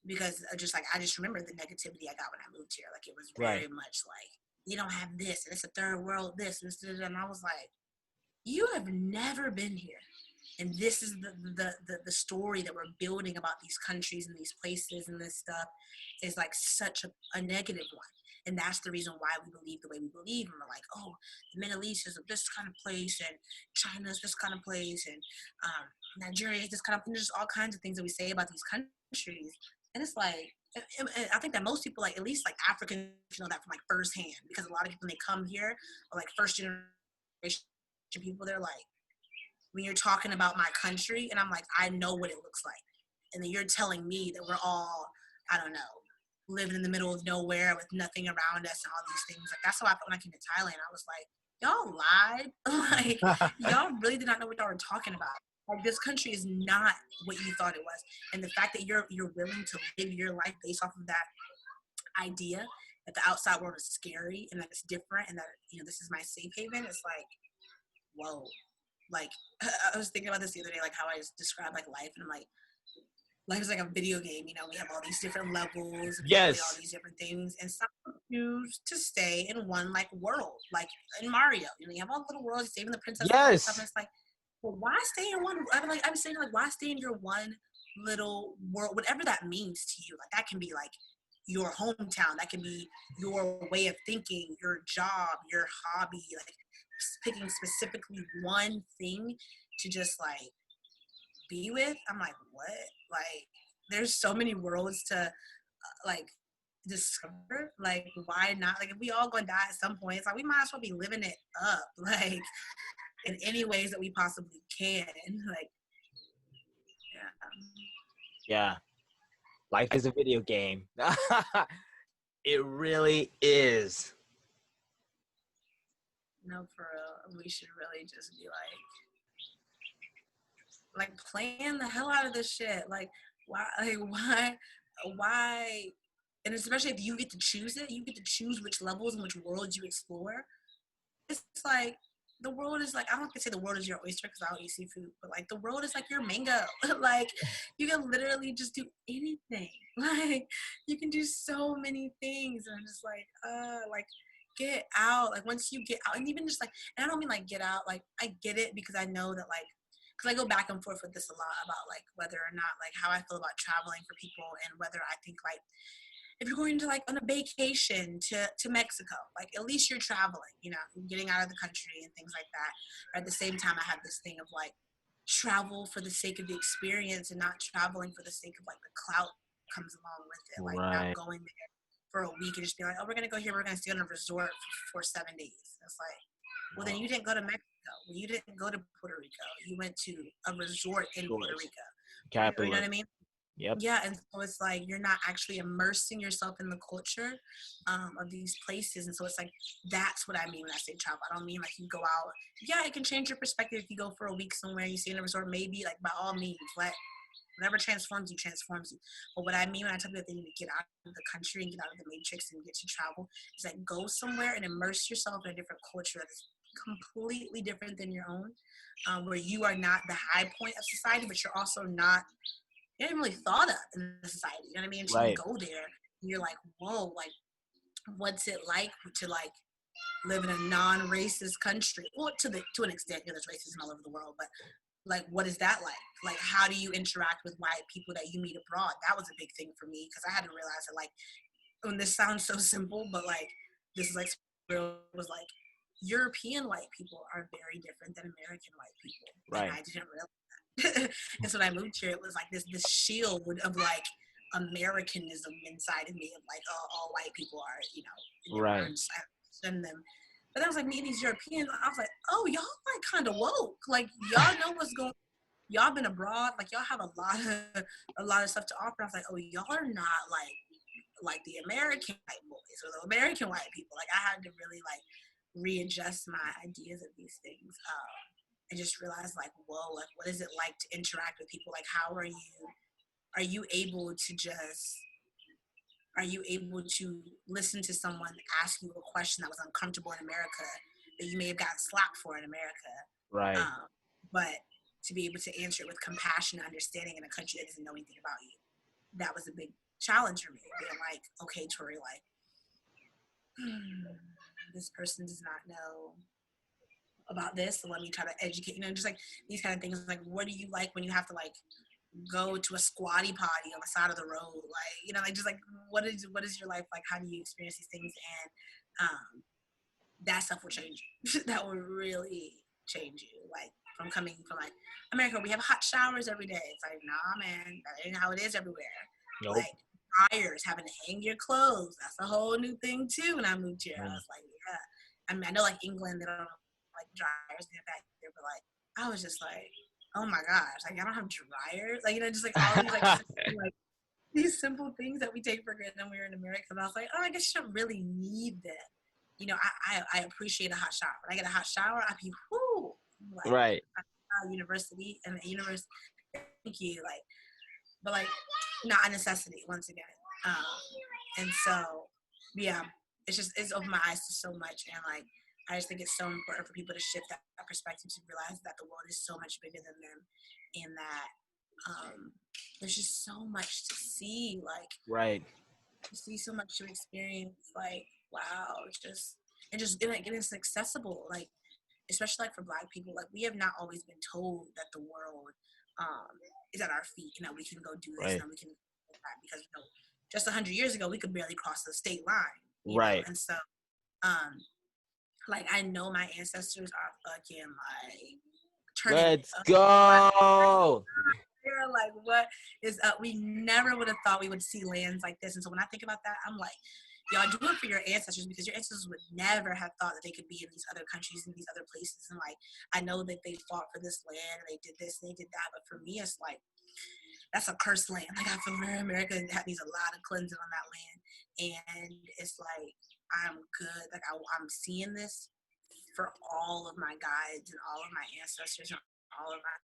Because I just remember the negativity I got when I moved here. Like it was Right. very much like, you don't have this, and it's a third world this, and I was like, you have never been here, and this is the story that we're building about these countries and these places and this stuff is like such a negative one. And that's the reason why we believe the way we believe, and we're like, oh, the Middle East is this kind of place, and China is this kind of place, and Nigeria is this kind of, and there's all kinds of things that we say about these countries. And it's like, I think that most people, like at least like Africans, know that from like firsthand, because a lot of people when they come here are like first generation people. They're like, when you're talking about my country, and I'm like, I know what it looks like, and then you're telling me that we're all, I don't know, living in the middle of nowhere with nothing around us and all these things. Like that's how I felt when I came to Thailand. I was like, y'all lied. Like y'all really did not know what y'all were talking about. Like this country is not what you thought it was, and the fact that you're willing to live your life based off of that idea that the outside world is scary and that it's different and that this is my safe haven. It's like, whoa. Like I was thinking about this the other day, like how I just describe like life, and I'm like, life is like a video game. We have all these different levels, and we play all Yes. these different things, and some choose to stay in one like world, like in Mario. You have all the little worlds, saving the princess and all this stuff. And Yes. it's like, well, why stay in one? I'm saying like, why stay in your one little world, whatever that means to you. Like that can be like your hometown, that can be your way of thinking, your job, your hobby, like picking specifically one thing to just like be with. I'm like, what? Like, there's so many worlds to like discover. Like, why not? Like, if we all gonna die at some point, it's like we might as well be living it up, like in any ways that we possibly can. Like, yeah. Yeah. Life is a video game. It really is. No, for real. We should really just be like plan the hell out of this shit. Like, why? Like, why? And especially if you get to choose it, you get to choose which levels and which worlds you explore. It's like the world is like, I don't have to say the world is your oyster because I don't eat seafood, but like the world is like your mango. Like you can literally just do anything. Like you can do so many things. And I'm just like get out. Like once you get out, and even just like, and I don't mean like get out. Like I get it because I know that like, because I go back and forth with this a lot about like whether or not like how I feel about traveling for people, and whether I think like if you're going to like on a vacation to Mexico, like at least you're traveling, getting out of the country and things like that. But at the same time, I have this thing of like travel for the sake of the experience and not traveling for the sake of like the clout comes along with it. Like not Right. going there for a week and just being like, oh, we're going to go here. We're going to stay on a resort for 7 days. It's like, well, then you didn't go to Mexico. Well, you didn't go to Puerto Rico. You went to a resort in Puerto Tourist. Rico. You know Capital. what I mean? Yep. Yeah, and so it's like you're not actually immersing yourself in the culture of these places, and so it's like that's what I mean when I say travel. I don't mean like you go out. Yeah, it can change your perspective if you go for a week somewhere, you stay in a resort. Maybe like by all means, let whatever transforms you transforms you. But what I mean when I tell people that they need to get out of the country and get out of the matrix and get to travel is like go somewhere and immerse yourself in a different culture that's completely different than your own, where you are not the high point of society, but you're also not you ain't really thought of in the society. You know what I mean? Until you Right. go there, and you're like, whoa, like, what's it like to like live in a non-racist country? Well, to an extent, you know, there's racism all over the world, but like, what is that like? Like, how do you interact with white people that you meet abroad? That was a big thing for me because I hadn't realized that. Like, when this sounds so simple, but like, this is like was like European white people are very different than American white people, and Right. I didn't realize. And so when I moved here, it was like this shield of like Americanism inside of me of like, oh, all white people are, you know, Right. I understand them. But then I was like meeting these Europeans, I was like, oh, y'all like kind of woke. Like y'all know what's going. Y'all been abroad, like y'all have a lot of stuff to offer. I was like, oh, y'all are not like the American white boys or the American white people. Like I had to really like readjust my ideas of these things. I just realized like, whoa, like what is it like to interact with people? Like how are you able to just are you able to listen to someone ask you a question that was uncomfortable in America that you may have gotten slapped for in America, Right. but to be able to answer it with compassion and understanding in a country that doesn't know anything about you. That was a big challenge for me. Being like, okay, Tori, like, this person does not know about this, so let me try to educate, you know, just like these kind of things. Like, what do you like when you have to like go to a squatty potty on the side of the road? Like, you know, like just like what is your life like? How do you experience these things? And that stuff will change you. That will really change you. Like from coming from like America, we have hot showers every day. It's like, nah, man, that ain't how it is everywhere. Nope. Like dryers, having to hang your clothes. That's a whole new thing too. When I moved here, I Mm. was like, yeah. I mean, I know like England, they don't like dryers in back there, but like I was just like, oh my gosh, like I don't have dryers. Like, you know, just like all these like these simple things that we take for granted when we were in America. And I was like, oh, I guess you don't really need them. You know, I appreciate a hot shower. When I get a hot shower, I be whoo, like Right. university and the university. Thank you, like, but like not a necessity once again. And so, yeah, it's opened my eyes to so much, and like I just think it's so important for people to shift that perspective to realize that the world is so much bigger than them, and that there's just so much to see. Like Right. you see so much to experience. Like wow, and like it's accessible. Like especially like for Black people, like we have not always been told that the world is at our feet. You know, we can go do this Right. and we can do that because you know, just 100 years ago we could barely cross the state line. You know, Right. and so like I know my ancestors are fucking like turning it Let's up. go. They're like, what is up? We never would have thought we would see lands like this. And so when I think about that, I'm like, y'all do it for your ancestors because your ancestors would never have thought that they could be in these other countries and these other places. And like, I know that they fought for this land and they did this and they did that. But for me, it's like, that's a cursed land. Like I feel very America needs a lot of cleansing on that land. And it's like, I'm good. Like I'm seeing this for all of my guides and all of my ancestors and all of my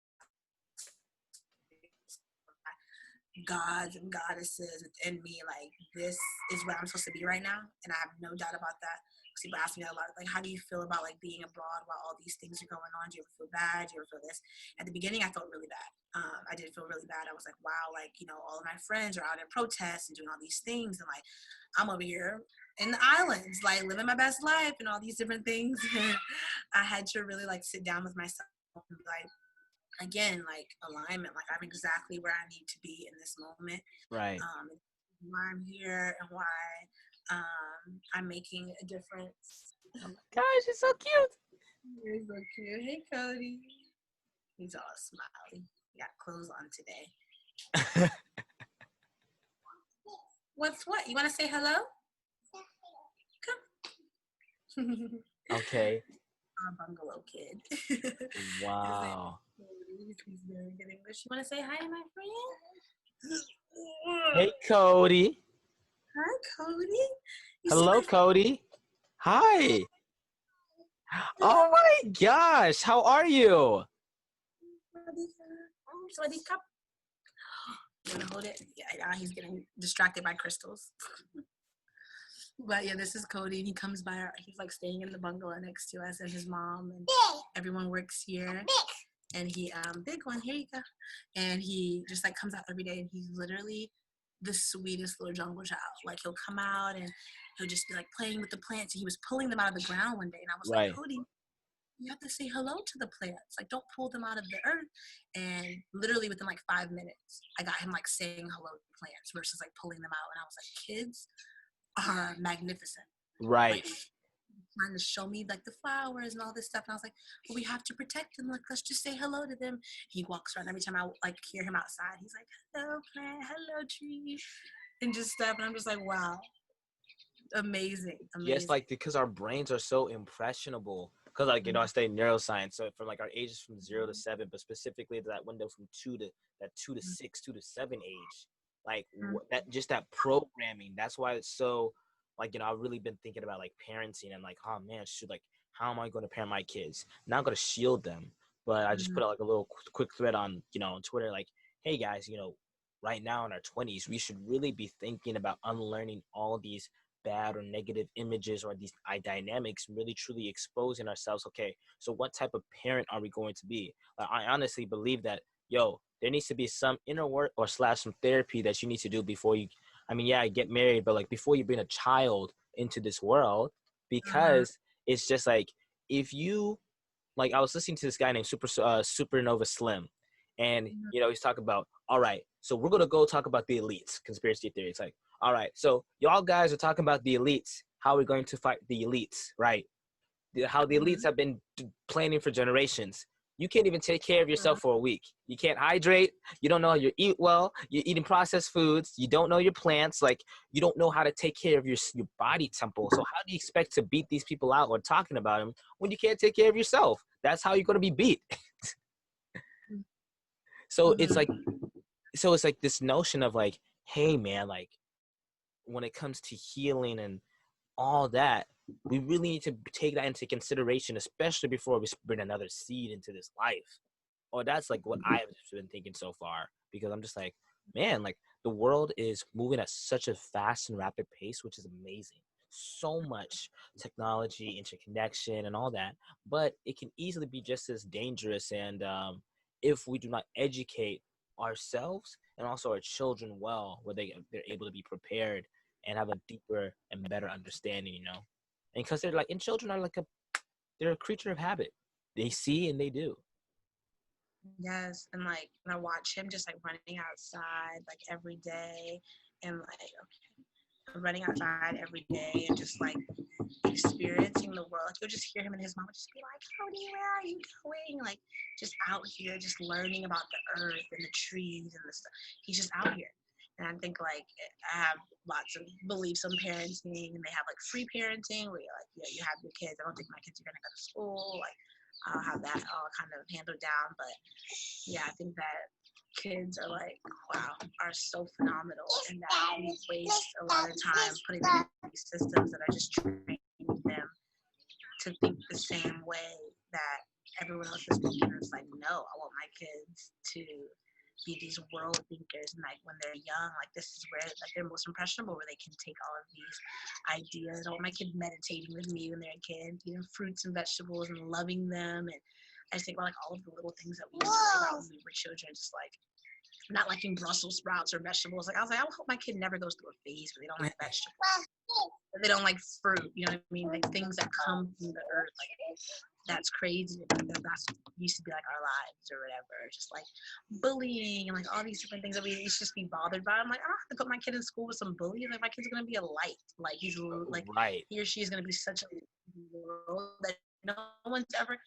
gods and goddesses within me. Like this is where I'm supposed to be right now, and I have no doubt about that. People ask me a lot, like, how do you feel about like being abroad while all these things are going on? Do you ever feel bad? Do you ever feel this? At the beginning, I felt really bad. I did feel really bad. I was like, wow, like you know, all of my friends are out in protests and doing all these things, and like I'm over here in the islands, like living my best life and all these different things. I had to really like sit down with myself and be like, again, like alignment, like I'm exactly where I need to be in this moment. Right. Why I'm here and why I'm making a difference. Oh my gosh, you're so cute. You're so cute. Hey, Cody. He's all smiley. He got clothes on today. What's what? You want to say hello? Come. Okay. Our bungalow kid. Wow. He's very good English. You want to say hi, my friend? Hey, Cody. Hi, Cody. You see Hello, my Cody. Hi. Oh my gosh. How are you? Sweaty cup? You want to hold it? Yeah, he's getting distracted by crystals. But yeah, this is Cody, and he comes by. He's like staying in the bungalow next to us, and his mom and everyone works here. And he, big one, here you go. And he just like comes out every day, and he's literally the sweetest little jungle child. Like he'll come out and he'll just be like playing with the plants. And he was pulling them out of the ground one day, and I was like, Right. Cody, you have to say hello to the plants. Like, don't pull them out of the earth. And literally within like 5 minutes, I got him like saying hello to plants versus like pulling them out. And I was like, kids are magnificent. Right. Like, trying to show me like the flowers and all this stuff. And I was like, well, we have to protect them. Like, let's just say hello to them. He walks around every time I like hear him outside. He's like, hello, plant, hello, tree, and just stuff. And I'm just like, wow, amazing, Yes, amazing. like because our brains are so impressionable. Because like I study neuroscience, so from like our ages from 0 to 7, but specifically to that window from 2 to 6, 2 to 7 age, like that just that programming. That's why it's so like I've really been thinking about like parenting and like oh man, should like how am I going to parent my kids? Not going to shield them, but I just put out like a little quick thread on on Twitter like, hey guys, right now in our 20s, we should really be thinking about unlearning all these bad or negative images or these dynamics, really truly exposing ourselves. Okay, so what type of parent are we going to be? Like, I honestly believe that there needs to be some inner work or slash some therapy that you need to do before you, I mean, yeah, get married, but like before you bring a child into this world, because it's just like if you like I was listening to this guy named Supernova Slim, and he's talking about, all right, so we're gonna go talk about the elites, conspiracy theory. It's like, all right, so y'all guys are talking about the elites. How are we going to fight the elites, right? How the elites have been planning for generations. You can't even take care of yourself for a week. You can't hydrate. You don't know how you eat well. You're eating processed foods. You don't know your plants. Like you don't know how to take care of your body temple. So how do you expect to beat these people out or talking about them when you can't take care of yourself? That's how you're going to be beat. So it's like this notion of like, hey man, like when it comes to healing and all that, we really need to take that into consideration, especially before we bring another seed into this life. Or that's like what I've been thinking so far, because I'm just like, man, like the world is moving at such a fast and rapid pace, which is amazing. So much technology, interconnection, and all that, but it can easily be just as dangerous. And if we do not educate ourselves and also our children well, where they're able to be prepared and have a deeper and better understanding, and because they're like, and children are like they're a creature of habit. They see and they do. Yes, and like, and I watch him just like running outside like every day, and like, okay, running outside every day and just like experiencing the world. Like, you'll just hear him and his mom would just be like, Cody, where are you going? Like, just out here, just learning about the earth and the trees and the stuff. He's just out here. And I think like I have lots of beliefs on parenting, and they have like free parenting where you're like, yeah, you have your kids. I don't think my kids are gonna go to school. Like, I'll have that all kind of handled down. But yeah, I think that kids are like, wow, are so phenomenal, and that we waste a lot of time putting them in these systems that are just training them to think the same way that everyone else is thinking. It's like, no, I want my kids to be these world thinkers, and like when they're young, like this is where like they're most impressionable, where they can take all of these ideas. I want my kid meditating with me when they're a kid, eating fruits and vegetables and loving them. And I just think about like all of the little things that we used to worry about when we were children, just like not liking Brussels sprouts or vegetables. Like I was like, I hope my kid never goes through a phase where they don't like vegetables, or they don't like fruit. You know what I mean? Like things that come from the earth. Like that's crazy. That's used to be like our lives or whatever. Just like bullying and like all these different things that we used to just be bothered by. I'm like, I don't have to put my kid in school with some bullies. Like my kid's gonna be a light. Like he's like Right. he or she is gonna be such a world that no one's ever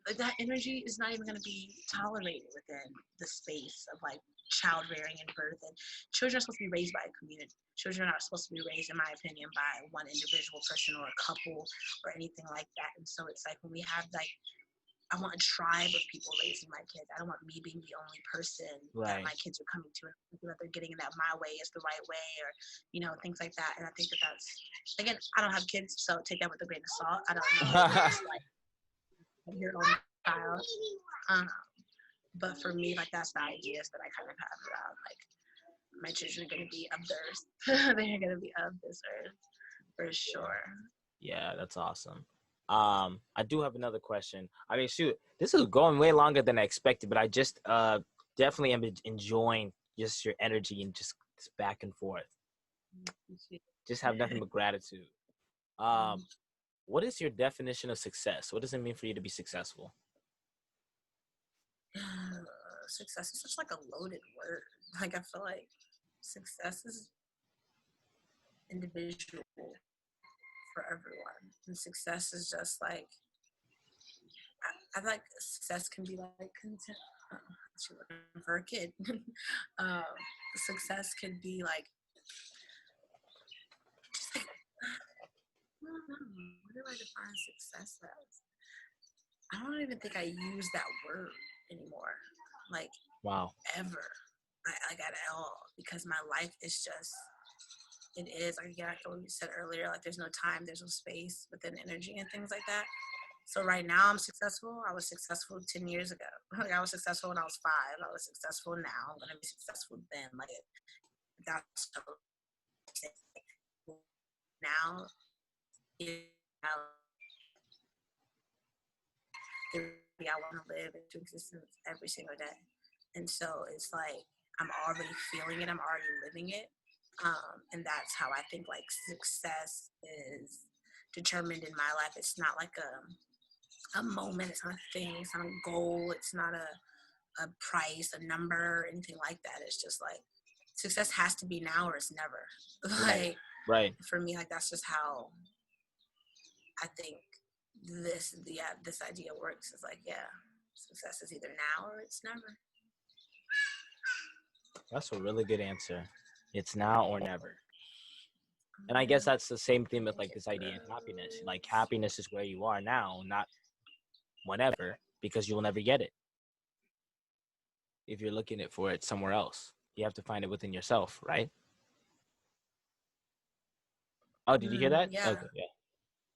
like that energy is not even going to be tolerated within the space of like child rearing and birth. And children are supposed to be raised by a community. Children are not supposed to be raised, in my opinion, by one individual person or a couple or anything like that. And so it's like when we have like I want a tribe of people raising my kids. I don't want me being the only person that my kids are coming to, and that they're getting that my way is the right way, or things like that. And I think that's, again, I don't have kids, so take that with a grain of salt. I don't know what it's like your own child. But for me, like, that's the ideas that I kind of have around, like, my children are going to be of the earth. They're going to be of this earth for sure. Yeah, that's awesome. I do have another question. I mean, shoot, this is going way longer than I expected, but I just definitely am enjoying just your energy and just back and forth. Just have nothing but gratitude. What is your definition of success? What does it mean for you to be successful? Success is such like a loaded word. Like, I feel like success is individual for everyone, and success is just like, I like success can be like content. She's looking for a kid. Success could be like, just like, I don't know, what do I define success as? I don't even think I use that word anymore. Like, Wow. ever. Like, at all, because my life is just, it is like, yeah, like what we said earlier, like, there's no time, there's no space within energy and things like that. So right now I'm successful. I was successful 10 years ago. Like, I was successful when I was 5. I was successful now. I'm gonna be successful then. Like, that's so now is how I want to live into existence every single day. And so it's like, I'm already feeling it. I'm already living it. And that's how I think, like, success is determined in my life. It's not like a moment. It's not a thing. It's not a goal. It's not a price, a number, anything like that. It's just like, success has to be now or it's never. Like, right. For me, like, that's just how I think this idea works. It's like, yeah, success is either now or it's never. That's a really good answer. It's now or never. And I guess that's the same thing with, like, this idea of happiness. Like, happiness is where you are now, not whenever, because you'll never get it if you're looking for it somewhere else. You have to find it within yourself, right? Oh, did you hear that? Yeah. Okay, yeah.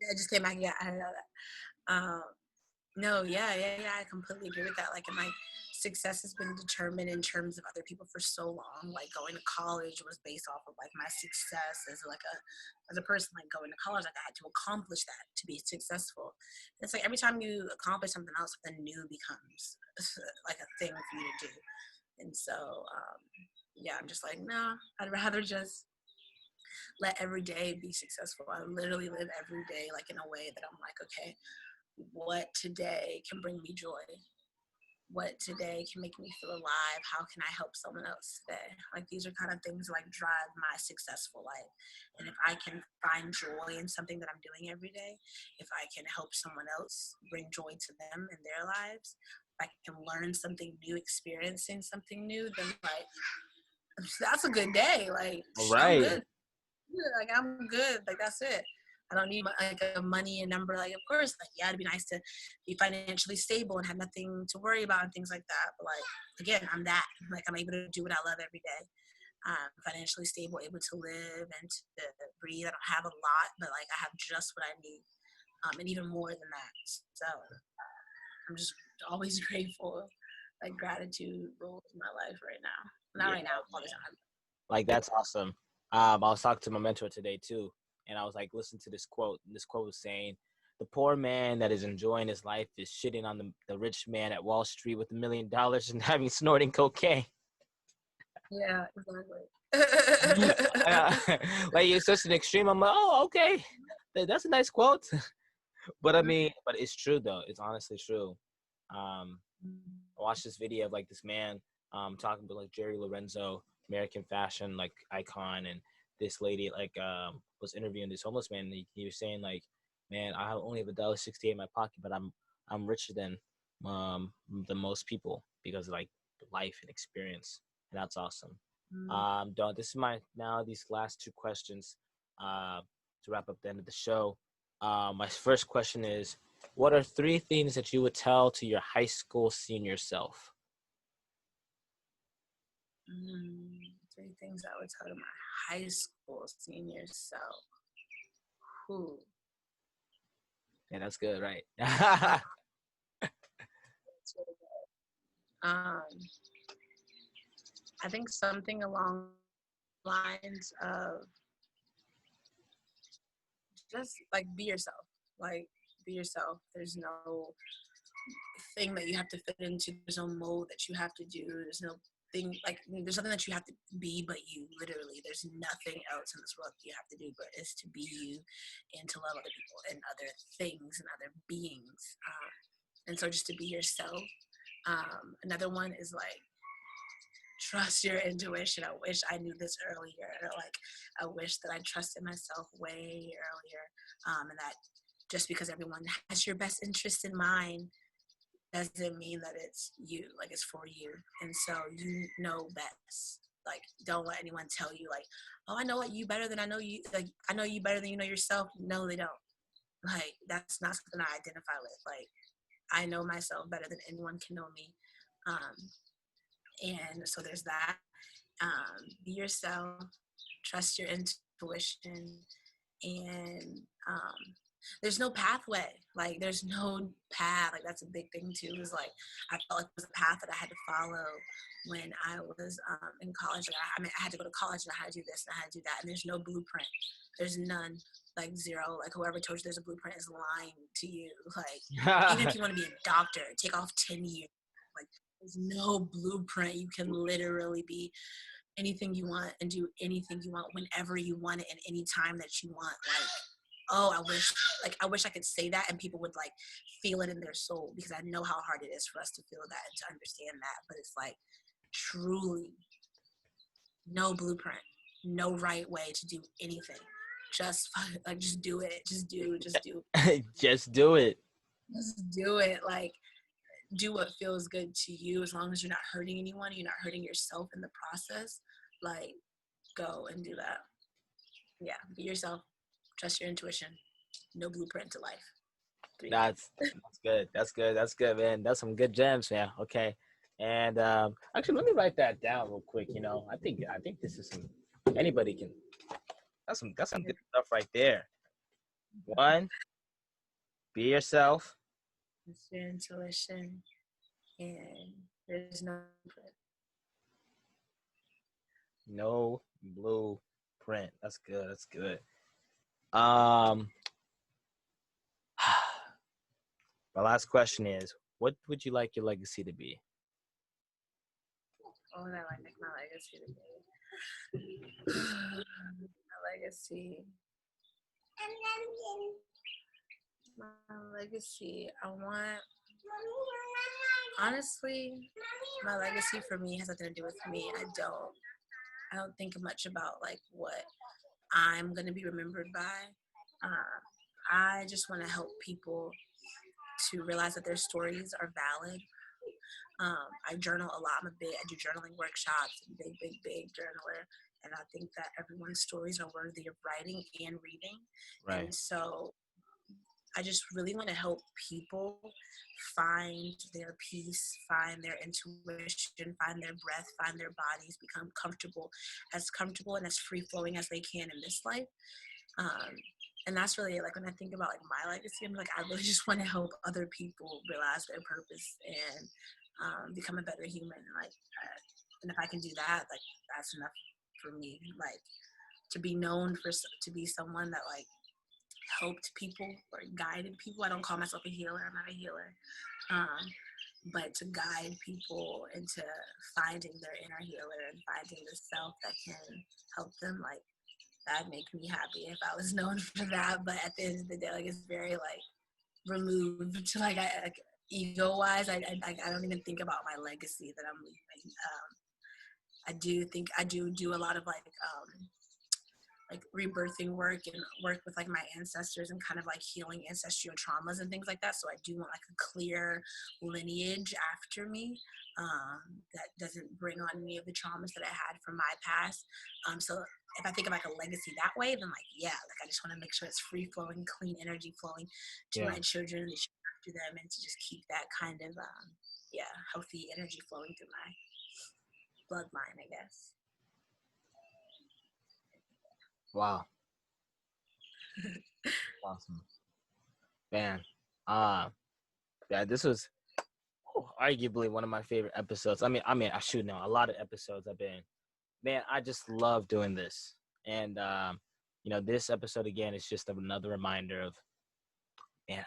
Yeah, it just came back. Yeah, I didn't know that. No, yeah, I completely agree with that. Like, and like, success has been determined in terms of other people for so long. Like, going to college was based off of, like, my success as a person. Like, going to college, like, I had to accomplish that to be successful. And it's like, every time you accomplish something else, something new becomes like a thing for you to do. And so, yeah, I'm just like, no, I'd rather just let every day be successful. I literally live every day, like, in a way that I'm like, okay, what today can bring me joy? What today can make me feel alive? How can I help someone else today? Like, these are kind of things that, like, drive my successful life. And if I can find joy in something that I'm doing every day, if I can help someone else, bring joy to them in their lives, if I can learn something new, experiencing something new, then, like, that's a good day. Like, I'm Right. good. Like, I'm good. Like, that's it. I don't need, like, a money and number. Like, of course, like, yeah, it'd be nice to be financially stable and have nothing to worry about and things like that. But, like, again, I'm that. Like, I'm able to do what I love every day. Financially stable, able to live and to breathe. I don't have a lot, but, like, I have just what I need, and even more than that. So I'm just always grateful. Like, gratitude rules my life right now. Not right now, all the time. Like, that's awesome. I was talking to my mentor today too, and I was like, listen to this quote. And this quote was saying, "The poor man that is enjoying his life is shitting on the rich man at Wall Street with $1 million and having snorting cocaine." Yeah, exactly. Like, it's such an extreme. I'm like, oh, okay, that's a nice quote. But I mean, but it's true though. It's honestly true. I watched this video of, like, this man talking about, like, Jerry Lorenzo, American fashion, like, icon, and this lady, like, was interviewing this homeless man, and he was saying, like, man, I only have $1.68 in my pocket, but I'm richer than most people because of, like, life and experience, and that's awesome. Dawn, this is these last 2 questions to wrap up the end of the show. My first question is, What are 3 things that you would tell to your high school senior self? 3 things I would tell to my high school senior self. Who? Yeah, that's good, right? Uh, that's really good. I think something along the lines of just like be yourself. Like be yourself. There's no thing that you have to fit into. There's no mold that you have to do. There's no thing like there's nothing that you have to be but you. Literally, there's nothing else in this world that you have to do but is to be you and to love other people and other things and other beings. And so just to be yourself. Another one is like trust your intuition. I wish I knew this earlier. Like I wish that I trusted myself way earlier. And that just because everyone has your best interest in mind doesn't mean that it's you, like it's for you. And so you know best. Like don't let anyone tell you like, oh, I know what you better than I know you. Like I know you better than you know yourself. No, they don't. Like that's not something I identify with. Like I know myself better than anyone can know me. Um, and so there's that. Be yourself, trust your intuition, and there's no pathway. Like there's no path. Like that's a big thing too. Is like I felt like it was a path that I had to follow when I was in college. Like I had to go to college and I had to do this and I had to do that. And there's no blueprint. There's none. Like zero. Like whoever told you there's a blueprint is lying to you. Like even if you want to be a doctor, take off 10 years. Like there's no blueprint. You can literally be anything you want and do anything you want whenever you want it and any time that you want. Like, oh, I wish I could say that and people would like feel it in their soul because I know how hard it is for us to feel that and to understand that. But it's like truly no blueprint, no right way to do anything. Just like just do it. Just do. Just do it. Just do it. Like do what feels good to you as long as you're not hurting anyone, you're not hurting yourself in the process. Like go and do that. Yeah, be yourself, trust your intuition, no blueprint to life. 3 things. That's good. That's good. That's good, man. That's some good gems, man. Okay. And actually, let me write that down real quick. I think this is some anybody can. That's some good stuff right there. One, be yourself. Trust your intuition, and there's no blueprint. No blueprint. That's good. That's good. Um, my last question is, what would you like your legacy to be? What would I like my legacy to be? My legacy. My legacy. Honestly, my legacy for me has nothing to do with me. I don't think much about like what I'm gonna be remembered by. I just want to help people to realize that their stories are valid. I journal a lot. I do journaling workshops. Big journaler. And I think that everyone's stories are worthy of writing and reading. Right. And so I just really want to help people find their peace, find their intuition, find their breath, find their bodies, become comfortable and as free flowing as they can in this life. Um, and that's really it. Like when I think about like my legacy, I'm like I really just want to help other people realize their purpose and become a better human. Like, and if I can do that, like that's enough for me. Like to be known to be someone that like helped people or guided people. I don't call myself a healer. I'm not a healer. Um, but to guide people into finding their inner healer and finding the self that can help them, like that'd make me happy if I was known for that. But at the end of the day, like it's very like removed to like ego wise. I don't even think about my legacy that I'm leaving. I do think I do a lot of like like rebirthing work and work with like my ancestors and kind of like healing ancestral traumas and things like that. So I do want like a clear lineage after me, that doesn't bring on any of the traumas that I had from my past. So if I think of like a legacy that way, then like, yeah, like I just want to make sure it's free flowing, clean energy flowing to Yeah. my children and the children after them, and to just keep that kind of yeah, healthy energy flowing through my bloodline, I guess. Wow. Awesome. Man. Uh yeah, this was arguably one of my favorite episodes. I should know a lot of episodes I've been. Man, I just love doing this. And this episode again is just another reminder of, man,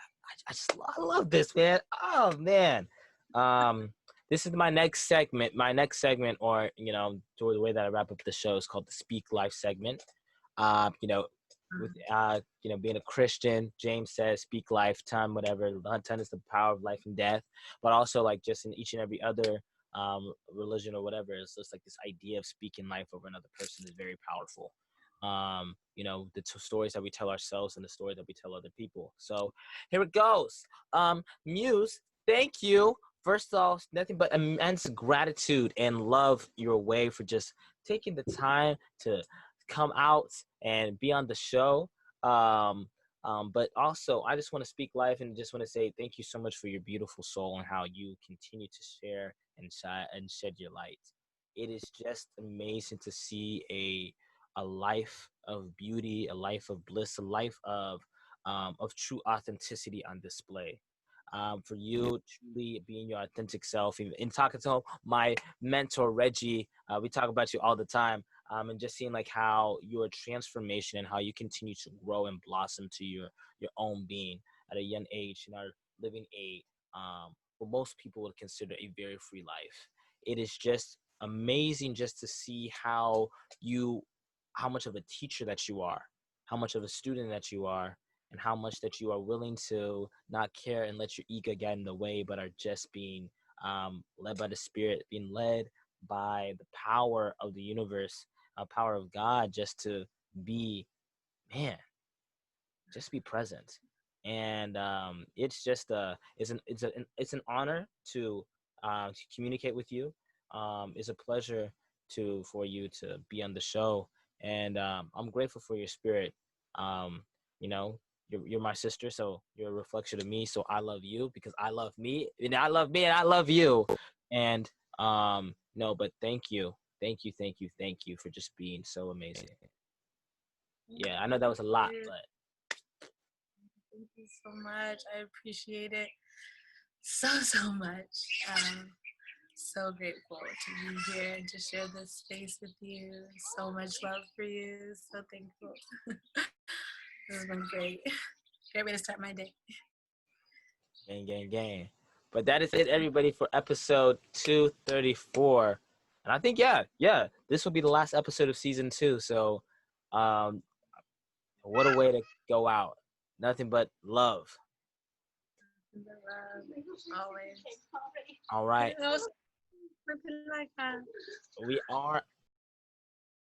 I love this, man. Oh man. Um this is my next segment. My next segment, or the way that I wrap up the show, is called the Speak Life segment. You know, with being a Christian, James says speak life, time, whatever. Ton is the power of life and death. But also like just in each and every other religion or whatever, it's just like this idea of speaking life over another person is very powerful. The stories that we tell ourselves and the stories that we tell other people. So here it goes. Muse, thank you. First off, nothing but immense gratitude and love your way for just taking the time to come out and be on the show. But also, I just want to speak life and just want to say thank you so much for your beautiful soul and how you continue to share and shed your light. It is just amazing to see a life of beauty, a life of bliss, a life of true authenticity on display. For you truly being your authentic self. In talking to my mentor Reggie, we talk about you all the time, and just seeing like how your transformation and how you continue to grow and blossom to your own being at a young age and are living what most people would consider a very free life. It is just amazing just to see how much of a teacher that you are, how much of a student that you are, and how much that you are willing to not care and let your ego get in the way, but are just being led by the Spirit, being led by the power of the universe, power of God, just to be, man, just be present. And it's just it's an honor to communicate with you. It's a pleasure for you to be on the show, and I'm grateful for your spirit. Um, you know, you're my sister, so you're a reflection of me. So I love you because I love me, and I love me, and I love you. And no, but thank you for just being so amazing. Yeah, I know that was a lot, but Thank you so much. I appreciate it so much. So grateful to be here and to share this space with you. So much love for you. So thankful. This has been great. Great way to start my day. gang. But that is it, everybody, for episode 234. And I think, yeah, this will be the last episode of season 2. So, um, what a way to go out. Nothing but love. Always. All right. Something like that. We are